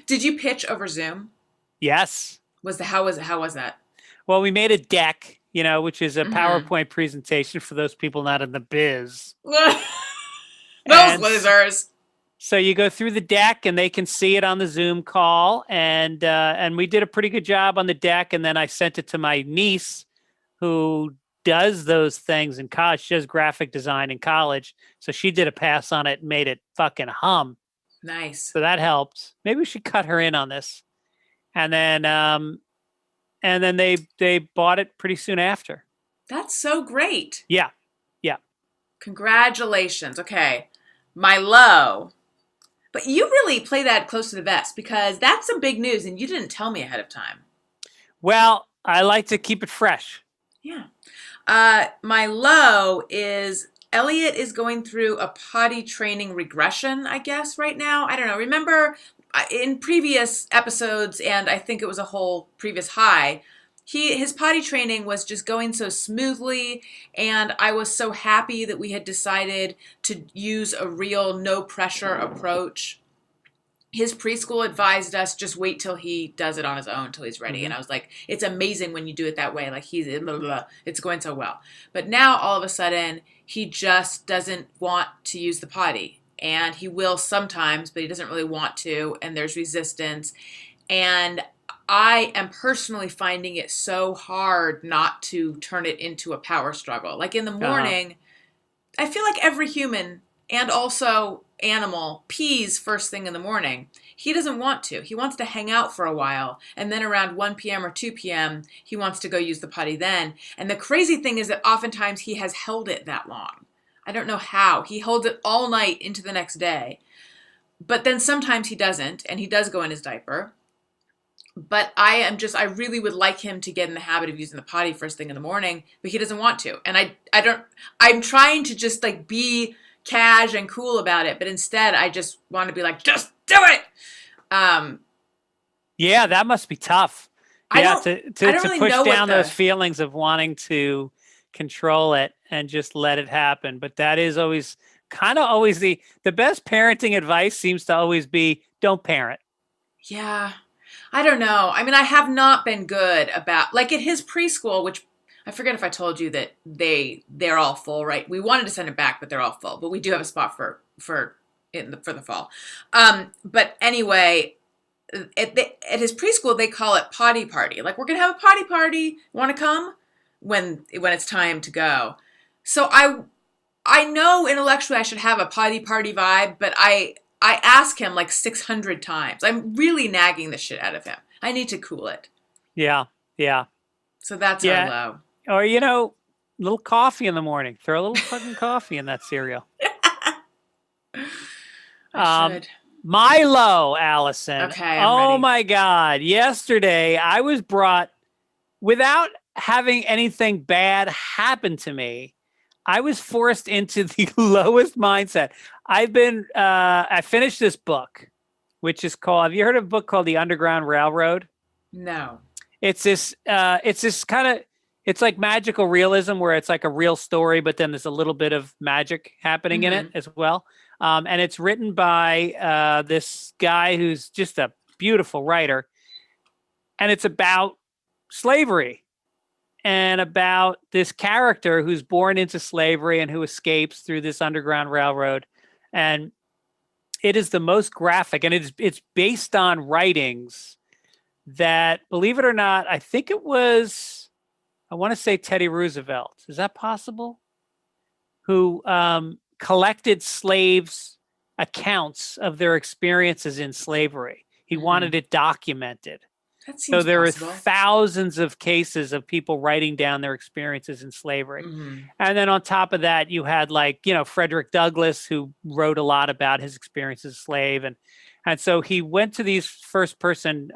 Did you pitch over Zoom? Yes. How was that? Well, we made a deck, which is a PowerPoint presentation for those people not in the biz. Those losers. So you go through the deck and they can see it on the Zoom call. And we did a pretty good job on the deck. And then I sent it to my niece who does those things in college. She does graphic design in college. So she did a pass on it and made it fucking hum. Nice. So that helped. Maybe we should cut her in on this. And then they bought it pretty soon after. That's so great. Yeah. Yeah. Congratulations. Okay. My low. But you really play that close to the vest because that's some big news and you didn't tell me ahead of time. Well, I like to keep it fresh. Yeah. My low is Elliot is going through a potty training regression, I guess, right now. I don't know. Remember in previous episodes, and I think it was a whole previous high, his potty training was just going so smoothly, and I was so happy that we had decided to use a real no pressure approach. His preschool advised us just wait till he does it on his own, till he's ready. Mm-hmm. And I was like, it's amazing when you do it that way. Like it's going so well. But now all of a sudden he just doesn't want to use the potty, and he will sometimes, but he doesn't really want to. And there's resistance. And I am personally finding it so hard not to turn it into a power struggle. Like in the morning, I feel like every human and also animal pees first thing in the morning. He doesn't want to. He wants to hang out for a while. And then around 1 p.m. or 2 p.m., he wants to go use the potty then. And the crazy thing is that oftentimes he has held it that long. I don't know how. He holds it all night into the next day. But then sometimes he doesn't, and he does go in his diaper. But I really would like him to get in the habit of using the potty first thing in the morning, but he doesn't want to. And I'm trying to just like be cash and cool about it, but instead I just want to be like, just do it. Yeah, that must be tough. To really push down those feelings of wanting to control it and just let it happen. But that is always the best parenting advice seems to always be don't parent. Yeah. I don't know. I mean, I have not been good about, like at his preschool, which I forget if I told you that they're all full, right? We wanted to send it back, but they're all full. But we do have a spot for the fall. But anyway, at his preschool, they call it potty party. Like, we're going to have a potty party. Want to come? When it's time to go. So I know intellectually I should have a potty party vibe, but I ask him like 600 times. I'm really nagging the shit out of him. I need to cool it. Yeah. Yeah. So that's our low. Or, little coffee in the morning. Throw a little fucking coffee in that cereal. I should. Milo, Allison. Okay, I'm Oh ready. my God. Yesterday, I was brought, without having anything bad happen to me, I was forced into the lowest mindset. I finished this book, which is called, have you heard of a book called The Underground Railroad? No. It's this kind of, it's like magical realism where it's like a real story, but then there's a little bit of magic happening in it Mm-hmm. as well. And it's written by this guy who's just a beautiful writer. And it's about slavery and about this character who's born into slavery and who escapes through this underground railroad. And it is the most graphic, and it's based on writings that, believe it or not, I think it was, I want to say Teddy Roosevelt. Is that possible? Who collected slaves' accounts of their experiences in slavery. He wanted it documented. That So seems there are possible. thousands of cases of people writing down their experiences in slavery. Mm-hmm. And then on top of that, you had like, Frederick Douglass, who wrote a lot about his experience as a slave. And so he went to these first person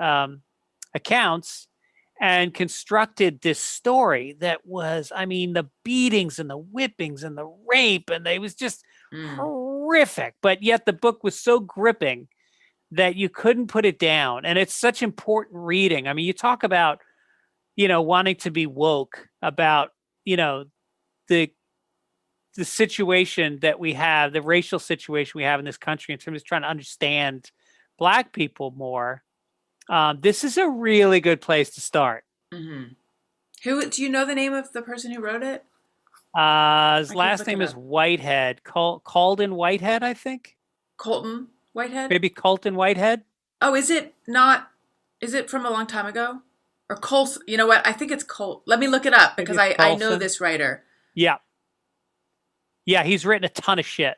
accounts and constructed this story that was, I mean, the beatings and the whippings and the rape, and it was just horrific. But yet the book was so gripping that you couldn't put it down. And it's such important reading. I mean, you talk about, wanting to be woke about, the situation that we have, the racial situation we have in this country in terms of trying to understand Black people more. This is a really good place to start. Mm-hmm. Who do you know the name of the person who wrote it? His last name is Whitehead. Calden Whitehead, I think. Colton Whitehead? Maybe Colton Whitehead. Oh, is it not? Is it from a long time ago? Or Colson? You know what? I think it's Colt. Let me look it up because I know this writer. Yeah. Yeah, he's written a ton of shit.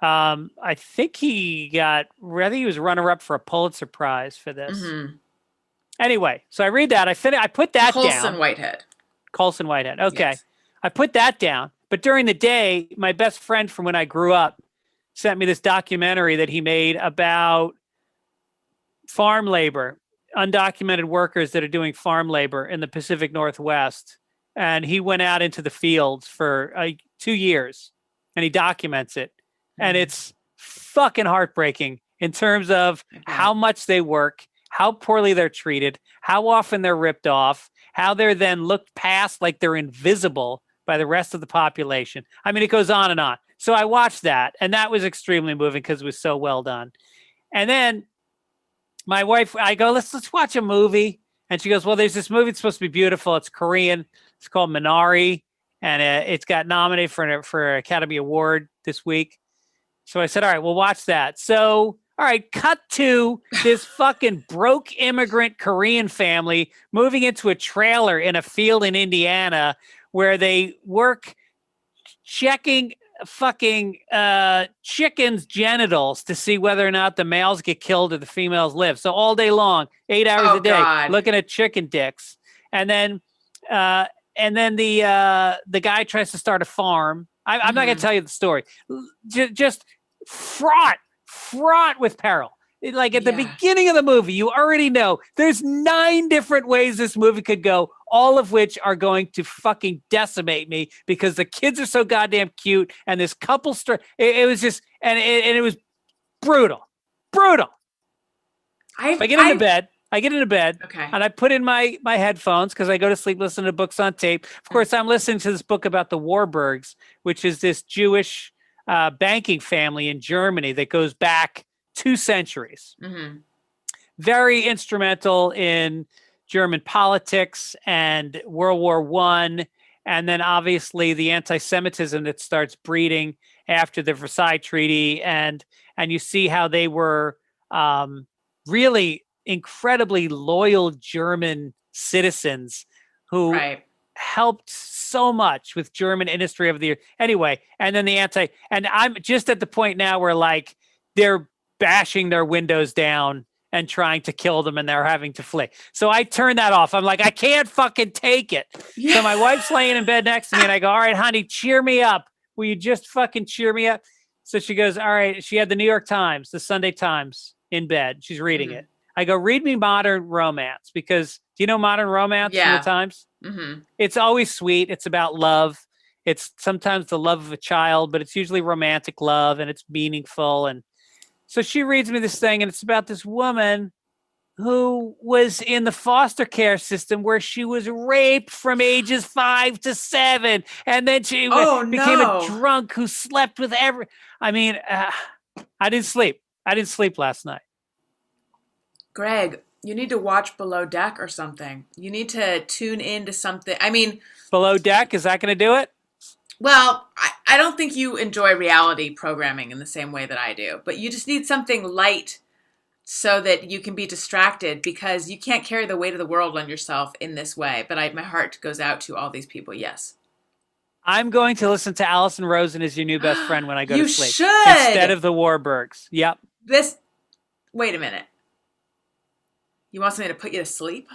I think he was runner-up for a Pulitzer Prize for this. Mm-hmm. Anyway, so I read that. I put that down. Colson Whitehead. Okay. Yes. I put that down. But during the day, my best friend from when I grew up sent me this documentary that he made about farm labor, undocumented workers that are doing farm labor in the Pacific Northwest. And he went out into the fields for 2 years and he documents it. And it's fucking heartbreaking in terms of how much they work, how poorly they're treated, how often they're ripped off, how they're then looked past like they're invisible by the rest of the population. I mean, it goes on and on. So I watched that, and that was extremely moving because it was so well done. And then my wife, I go, let's watch a movie. And she goes, well, there's this movie that's supposed to be beautiful. It's Korean. It's called Minari, and it's got nominated for an Academy Award this week. So I said, all right, we'll watch that. So, all right, cut to this fucking broke immigrant Korean family moving into a trailer in a field in Indiana where they work checking fucking chickens' genitals to see whether or not the males get killed or the females live. So all day long, 8 hours a day, looking at chicken dicks. And then the guy tries to start a farm. I'm not going to tell you the story. Just fraught with peril. Like at the beginning of the movie, you already know there's 9 different ways this movie could go, all of which are going to fucking decimate me because the kids are so goddamn cute and this couple it was just and it was brutal. I get into bed and I put in my headphones because I go to sleep listening to books on tape. Of course, I'm listening to this book about the Warburgs, which is this Jewish banking family in Germany that goes back 2 centuries. Mm-hmm. Very instrumental in German politics and World War I. And then obviously the anti-Semitism that starts breeding after the Versailles Treaty. And you see how they were really incredibly loyal German citizens who helped so much with German industry over the years. Anyway, and then and I'm just at the point now where like they're bashing their windows down and trying to kill them, and they're having to flee. So I turn that off. I'm like, I can't fucking take it. Yeah. So my wife's laying in bed next to me, and I go, all right, honey, cheer me up. Will you just fucking cheer me up? So she goes, all right. She had the New York Times, the Sunday Times in bed. She's reading it. I go, read me Modern Romance, because do you know Modern Romance from the Times? Mm-hmm. It's always sweet. It's about love. It's sometimes the love of a child, but it's usually romantic love, and it's meaningful. And so she reads me this thing, and it's about this woman who was in the foster care system where she was raped from ages 5 to 7. And then she became a drunk who slept with I didn't sleep. I didn't sleep last night. Greg, you need to watch Below Deck or something. You need to tune into something. Below Deck, is that going to do it? Well, I don't think you enjoy reality programming in the same way that I do, but you just need something light so that you can be distracted, because you can't carry the weight of the world on yourself in this way. But my heart goes out to all these people. Yes. I'm going to listen to Allison Rosen as your new best friend when I go to sleep. You should. Instead of the Warburgs. Yep. Wait a minute. You want something to put you to sleep?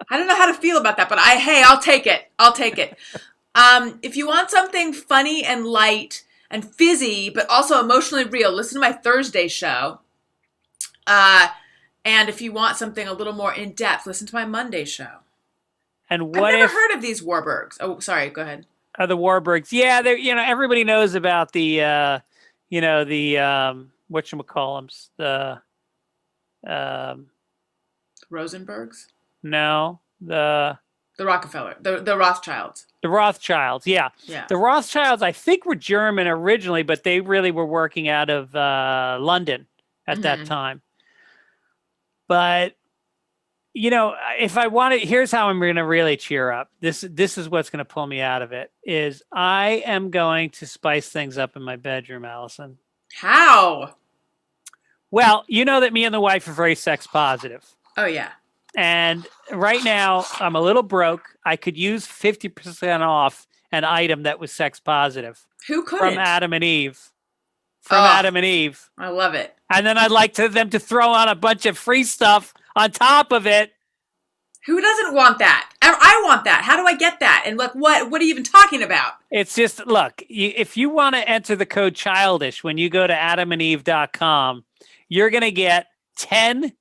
I don't know how to feel about that, but I'll take it. I'll take it. If you want something funny and light and fizzy, but also emotionally real, listen to my Thursday show. And if you want something a little more in depth, listen to my Monday show. And I've never heard of these Warburgs. Oh, sorry. Go ahead. The Warburgs. Yeah, they're, everybody knows about the, whatchamacallums, the Rosenbergs? No, the Rockefeller, the Rothschilds. The Rothschilds, yeah. The Rothschilds, I think, were German originally, but they really were working out of London at that time. But, if I want to, here's how I'm going to really cheer up. This is what's going to pull me out of it, is I am going to spice things up in my bedroom, Allison. How? Well, you know that me and the wife are very sex positive. Oh, yeah. And right now, I'm a little broke. I could use 50% off an item that was sex positive. Who couldn't? From Adam and Eve. Adam and Eve. I love it. And then I'd like them to throw on a bunch of free stuff on top of it. Who doesn't want that? I want that. How do I get that? And what are you even talking about? It's just, look, if you want to enter the code Childish when you go to adamandeve.com, you're going to get 10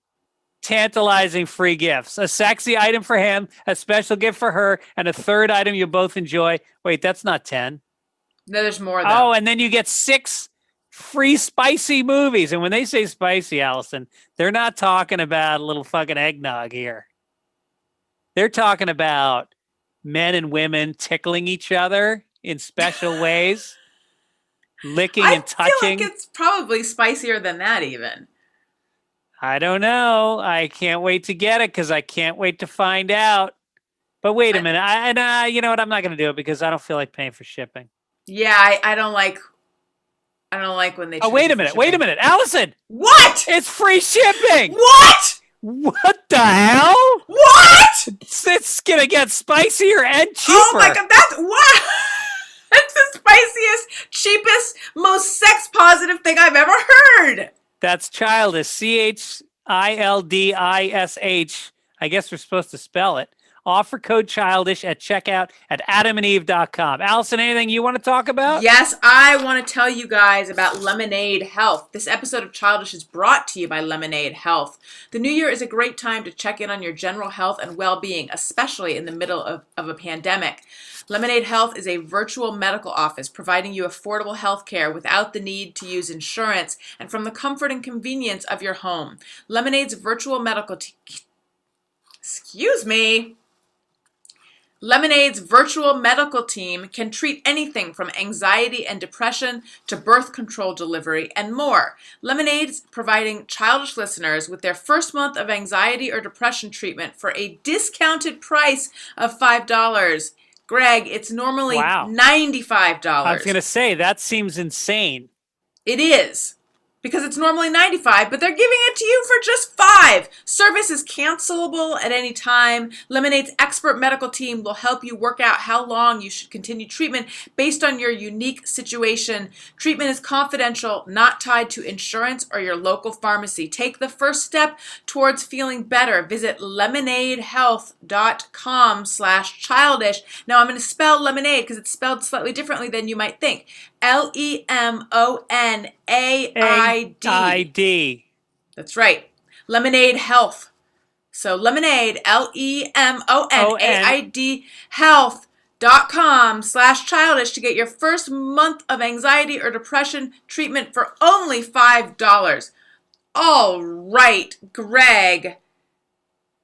tantalizing free gifts. A sexy item for him, a special gift for her, and a third item you both enjoy. Wait, that's not 10. No, there's more, though. Oh, and then you get 6 free spicy movies. And when they say spicy, Allison, they're not talking about a little fucking eggnog here. They're talking about men and women tickling each other in special ways, licking and touching. I feel like it's probably spicier than that even. I don't know. I can't wait to get it because I can't wait to find out. But wait a minute. You know what? I'm not going to do it because I don't feel like paying for shipping. Yeah, I don't like when they. Oh, wait a minute, Allison. What? It's free shipping. What? What the hell? What? It's gonna get spicier and cheaper. Oh my god, that's what? That's the spiciest, cheapest, most sex positive thing I've ever heard. That's Childish. Childish. I guess we're supposed to spell it. Offer code Childish at checkout at adamandeve.com. Allison, anything you want to talk about? Yes, I want to tell you guys about Lemonade Health. This episode of Childish is brought to you by Lemonade Health. The new year is a great time to check in on your general health and well-being, especially in the middle of a pandemic. Lemonade Health is a virtual medical office providing you affordable health care without the need to use insurance and from the comfort and convenience of your home. Lemonade's virtual medical Lemonade's virtual medical team can treat anything from anxiety and depression to birth control delivery and more. Lemonade's providing Childish listeners with their first month of anxiety or depression treatment for a discounted price of $5. Greg, it's normally $95. I was going to say, that seems insane. It is. because it's normally 95, but they're giving it to you for just 5. Service is cancelable at any time. Lemonade's expert medical team will help you work out how long you should continue treatment based on your unique situation. Treatment is confidential, not tied to insurance or your local pharmacy. Take the first step towards feeling better. Visit lemonadehealth.com/childish. Now I'm going to spell lemonade because it's spelled slightly differently than you might think. LEMONAID. AID. That's right. Lemonade Health. So Lemonade, LEMONAID health.com/childish to get your first month of anxiety or depression treatment for only $5. All right, Greg.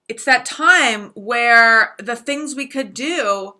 It's that time where the things we could do,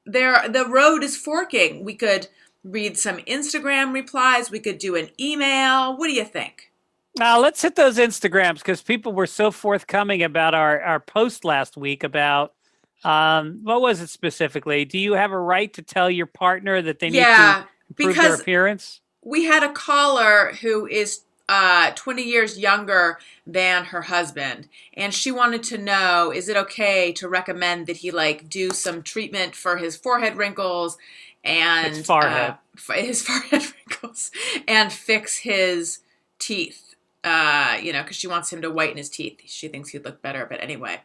the road is forking. We could read some Instagram replies. We could do an email. What do you think? Let's hit those Instagrams because people were so forthcoming about our post last week about what was it specifically? Do you have a right to tell your partner that they need to improve their appearance? We had a caller who is 20 years younger than her husband, and she wanted to know, is it okay to recommend that he do some treatment for his forehead wrinkles and his forehead wrinkles and fix his teeth, because she wants him to whiten his teeth. She thinks he'd look better, but anyway.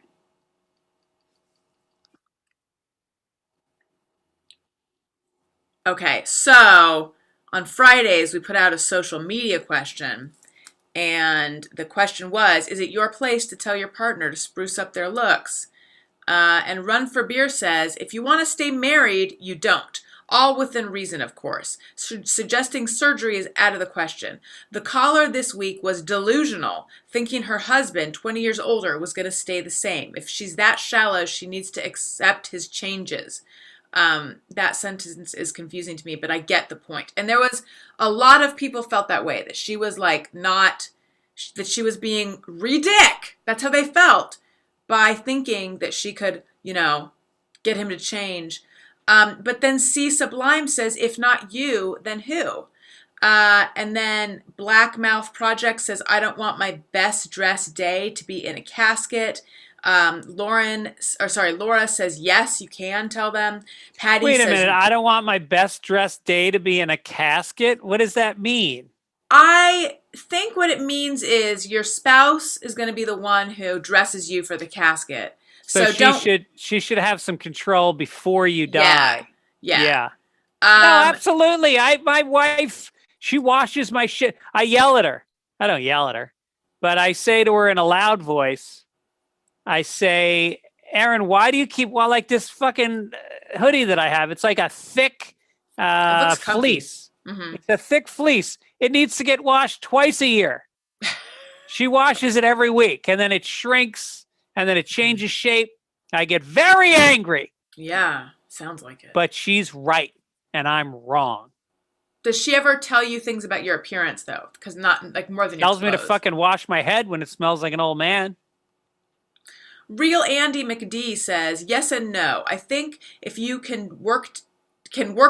Okay, so on Fridays, we put out a social media question, and the question was, is it your place to tell your partner to spruce up their looks? And Run for Beer says, if you want to stay married, you don't. All within reason, of course. Suggesting surgery is out of the question. The caller this week was delusional, thinking her husband, 20 years older, was going to stay the same. If she's that shallow, she needs to accept his changes. That sentence is confusing to me, but I get the point. And there was a lot of people felt that way, that she was that she was being ridic. That's how they felt, by thinking that she could, get him to change. But then C Sublime says, if not you, then who? And then Black Mouth Project says, I don't want my best dressed day to be in a casket. Laura says, yes, you can tell them. Patty Wait says, a minute. I don't want my best dressed day to be in a casket. What does that mean? I think what it means is your spouse is going to be the one who dresses you for the casket. So she should have some control before you die. Yeah. No, absolutely. My wife, she washes my shit. I yell at her. I don't yell at her, but I say to her in a loud voice, I say, Erin, why do you keep this fucking hoodie that I have? It's like a thick fleece. Mm-hmm. It's a thick fleece. It needs to get washed twice a year. She washes it every week, and then it shrinks, and then it changes shape. I get very angry. Yeah, sounds like it. But she's right, and I'm wrong. Does she ever tell you things about your appearance, though? Because not more than tells me to fucking wash my head when it smells like an old man. Real Andy McD says, yes and no. I think if you can work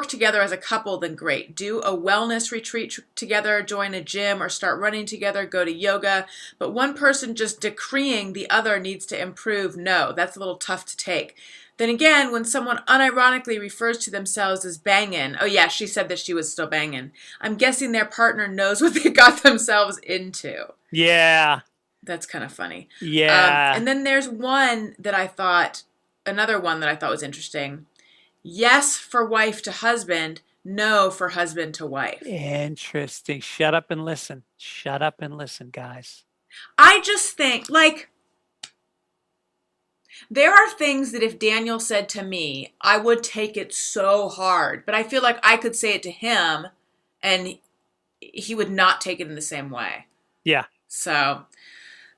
together as a couple, then great. Do a wellness retreat together, join a gym, or start running together, go to yoga. But one person just decreeing the other needs to improve, no, that's a little tough to take. Then again, when someone unironically refers to themselves as bangin', oh yeah, she said that she was still bangin', I'm guessing their partner knows what they got themselves into. Yeah. That's kind of funny. Yeah. And then there's another one that I thought was interesting. Yes for wife to husband, no for husband to wife. Interesting. Shut up and listen. Shut up and listen, guys. I just think, there are things that if Daniel said to me, I would take it so hard. But I feel like I could say it to him, and he would not take it in the same way. Yeah. So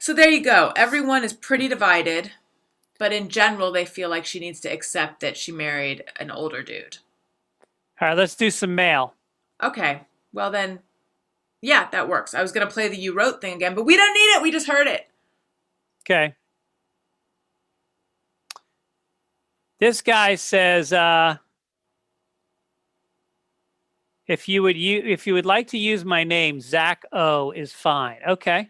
there you go. Everyone is pretty divided. But in general, they feel like she needs to accept that she married an older dude. All right, let's do some mail. Okay. Well then, yeah, that works. I was going to play the You Wrote thing again, but we don't need it. We just heard it. Okay. This guy says, If you would like to use my name, Zach O is fine. Okay.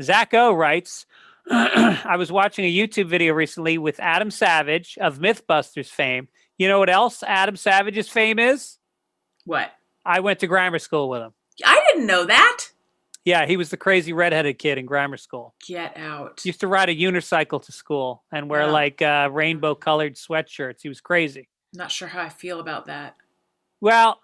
Zach O writes, I was watching a YouTube video recently with Adam Savage of Mythbusters fame. You know what else Adam Savage's fame is? What? I went to grammar school with him. I didn't know that. Yeah, he was the crazy redheaded kid in grammar school. Get out. Used to ride a unicycle to school and wear rainbow colored sweatshirts. He was crazy. Not sure how I feel about that. Well,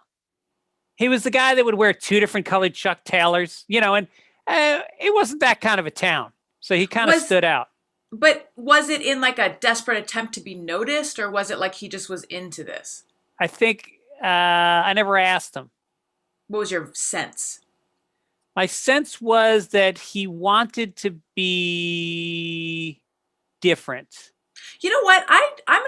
he was the guy that would wear 2 different colored Chuck Taylors, and it wasn't that kind of a town. So he kind of stood out. But was it in like a desperate attempt to be noticed, or was it like he just was into this? I think I never asked him. What was your sense? My sense was that he wanted to be different. You know what? I'm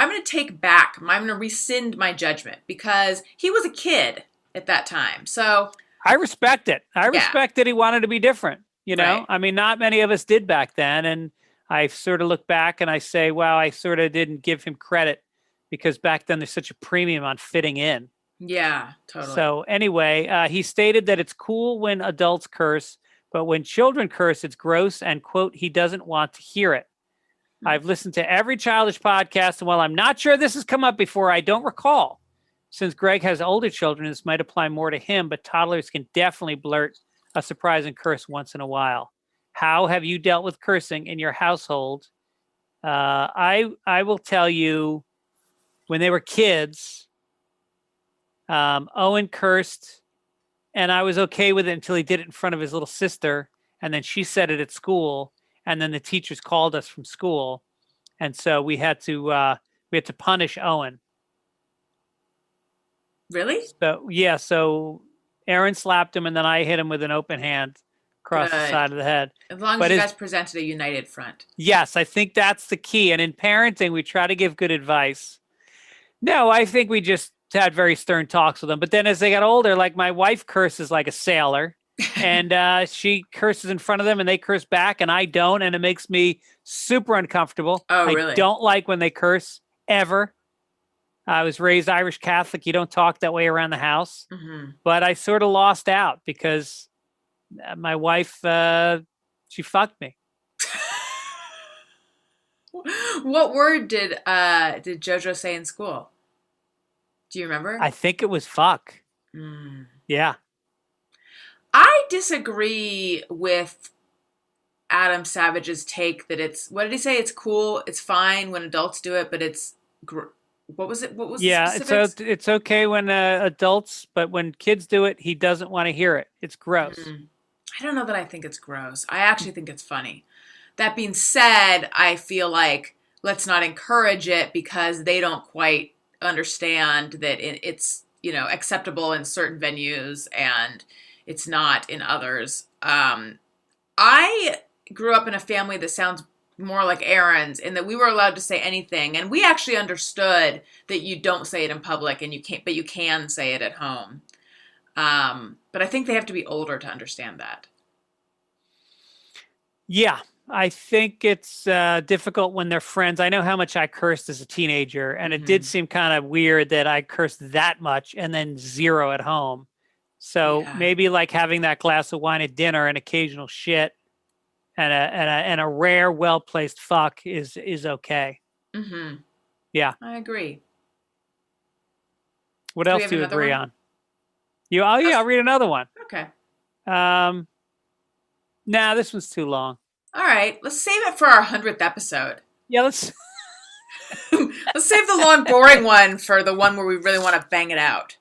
going to take back. I'm going to rescind my judgment because he was a kid at that time. So I respect it. I respect that he wanted to be different. Right. I mean, not many of us did back then. And I sort of look back and I say, wow, I sort of didn't give him credit because back then there's such a premium on fitting in. Yeah, totally. So anyway, he stated that it's cool when adults curse, but when children curse, it's gross and, quote, he doesn't want to hear it. I've listened to every Childish podcast, and while I'm not sure this has come up before, I don't recall. Since Greg has older children, this might apply more to him, but toddlers can definitely blurt a surprising curse once in a while. How have you dealt with cursing in your household? I will tell you, when they were kids, Owen cursed, and I was okay with it until he did it in front of his little sister, and then she said it at school, and then the teachers called us from school, and so we had to punish Owen. Really? So Aaron slapped him, and then I hit him with an open hand across the side of the head. As long as you guys presented a united front. Yes, I think that's the key. And in parenting, we try to give good advice. No, I think we just had very stern talks with them. But then as they got older, like my wife curses like a sailor, and she curses in front of them, and they curse back, and I don't, and it makes me super uncomfortable. Oh, really? I don't like when they curse, ever. I was raised Irish Catholic. You don't talk that way around the house. Mm-hmm. But I sort of lost out because my wife, she fucked me. What word did JoJo say in school? Do you remember? I think it was fuck. Yeah. I disagree with Adam Savage's take that it's, what did he say? It's cool. It's fine when adults do it, but it's, what was it? What was the specifics? So it's okay when adults, but when kids do it, he doesn't want to hear it. It's gross. I don't know that I think it's gross. I actually think it's funny. That being said, I feel like let's not encourage it because they don't quite understand that it's, acceptable in certain venues and it's not in others. I grew up in a family that sounds more like Aaron's in that we were allowed to say anything. And we actually understood that you don't say it in public and but you can say it at home. But I think they have to be older to understand that. Yeah, I think it's difficult when they're friends. I know how much I cursed as a teenager, and it did seem kind of weird that I cursed that much and then zero at home. So maybe like having that glass of wine at dinner and occasional shit and a rare, well-placed fuck is okay. Mm-hmm. Yeah. I agree. What else do you agree on? I'll read another one. Okay. Nah, this one's too long. All right. Let's save it for our 100th episode. Yeah, let's save the long, boring one for the one where we really want to bang it out.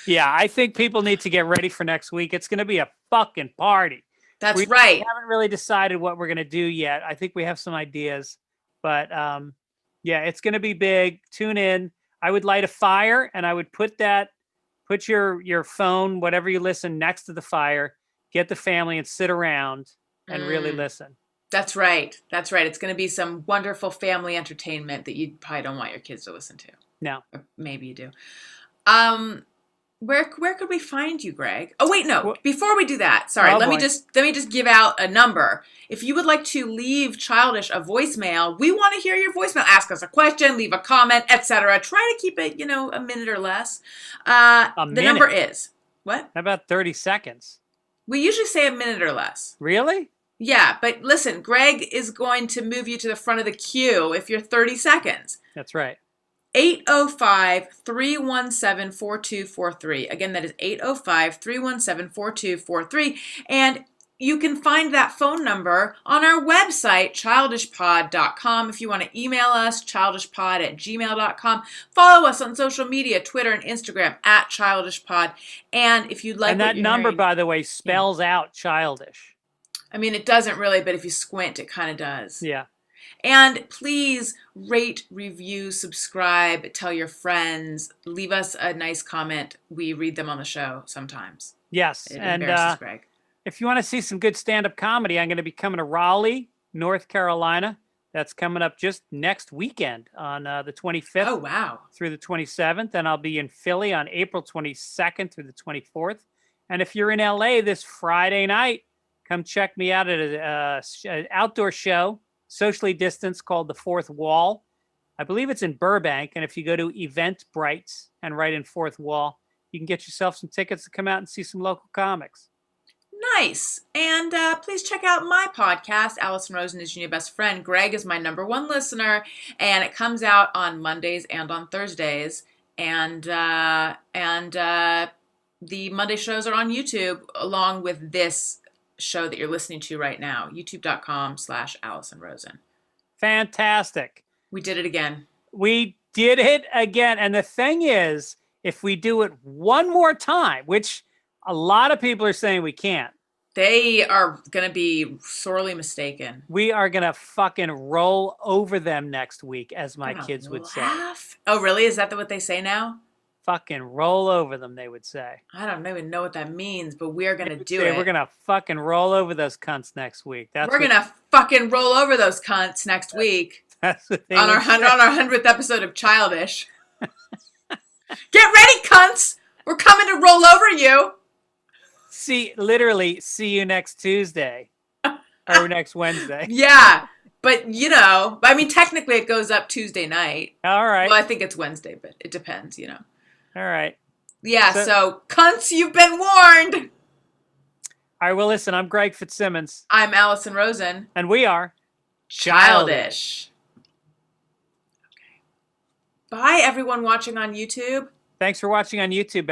Yeah, I think people need to get ready for next week. It's going to be a fucking party. That's right. We haven't really decided what we're going to do yet. I think we have some ideas, but it's going to be big. Tune in. I would light a fire and I would put your phone, whatever you listen, next to the fire, get the family and sit around and really listen. That's right. That's right. It's going to be some wonderful family entertainment that you probably don't want your kids to listen to. No. Or maybe you do. Where could we find you, Greg? Oh wait, no. Well, Before we do that, sorry. oh Let me boy. just give out a number. If you would like to leave Childish a voicemail, we want to hear your voicemail. Ask us a question, leave a comment, etc. Try to keep it, a minute or less. A The minute. number is what? How about 30 seconds? We usually say a minute or less. Really? Yeah, but listen, Greg is going to move you to the front of the queue if you're 30 seconds. That's right. 805-317-4243. Again, that is 805-317-4243. And you can find that phone number on our website, childishpod.com. If you want to email us, childishpod@gmail.com. Follow us on social media, Twitter and Instagram, @childishpod. And if you'd like And that number, by the way, spells out childish. I mean, it doesn't really, but if you squint, it kind of does. Yeah. And please rate, review, subscribe, tell your friends, leave us a nice comment. We read them on the show sometimes. Yes. It And embarrasses Greg. if you want to see some good stand-up comedy, I'm going to be coming to Raleigh, North Carolina. That's coming up just next weekend on the 25th Oh, wow. through the 27th. And I'll be in Philly on April 22nd through the 24th. And if you're in LA this Friday night, come check me out at an outdoor show, socially distanced, called The Fourth Wall. I believe it's in Burbank. And if you go to Eventbrite and write in Fourth Wall, you can get yourself some tickets to come out and see some local comics. Nice. And please check out my podcast, Allison Rosen is Your Best Friend. Greg is my #1 listener, and it comes out on Mondays and on Thursdays. And the Monday shows are on YouTube, along with this show that you're listening to right now, youtube.com/Allison Rosen. Fantastic. We did it again. We did it again. And the thing is, if we do it one more time, which a lot of people are saying we can't, they are going to be sorely mistaken. we are going to fucking roll over them next week, as my kids would say. Oh, really? Is that what they say now? Fucking roll over them, they would say. I don't even know what that means, but we are going to do it. We're going to fucking roll over those cunts next week. We're going to fucking roll over those cunts next week. That's what they on our 100th episode of Childish. Get ready, cunts! We're coming to roll over you. See you next Tuesday or next Wednesday. Yeah, but I mean, technically it goes up Tuesday night. All right. Well, I think it's Wednesday, but it depends, All right. Yeah, so cunts, you've been warned. All right, well, listen, I'm Greg Fitzsimmons. I'm Allison Rosen. And we are Childish. Okay. Bye, everyone watching on YouTube. Thanks for watching on YouTube.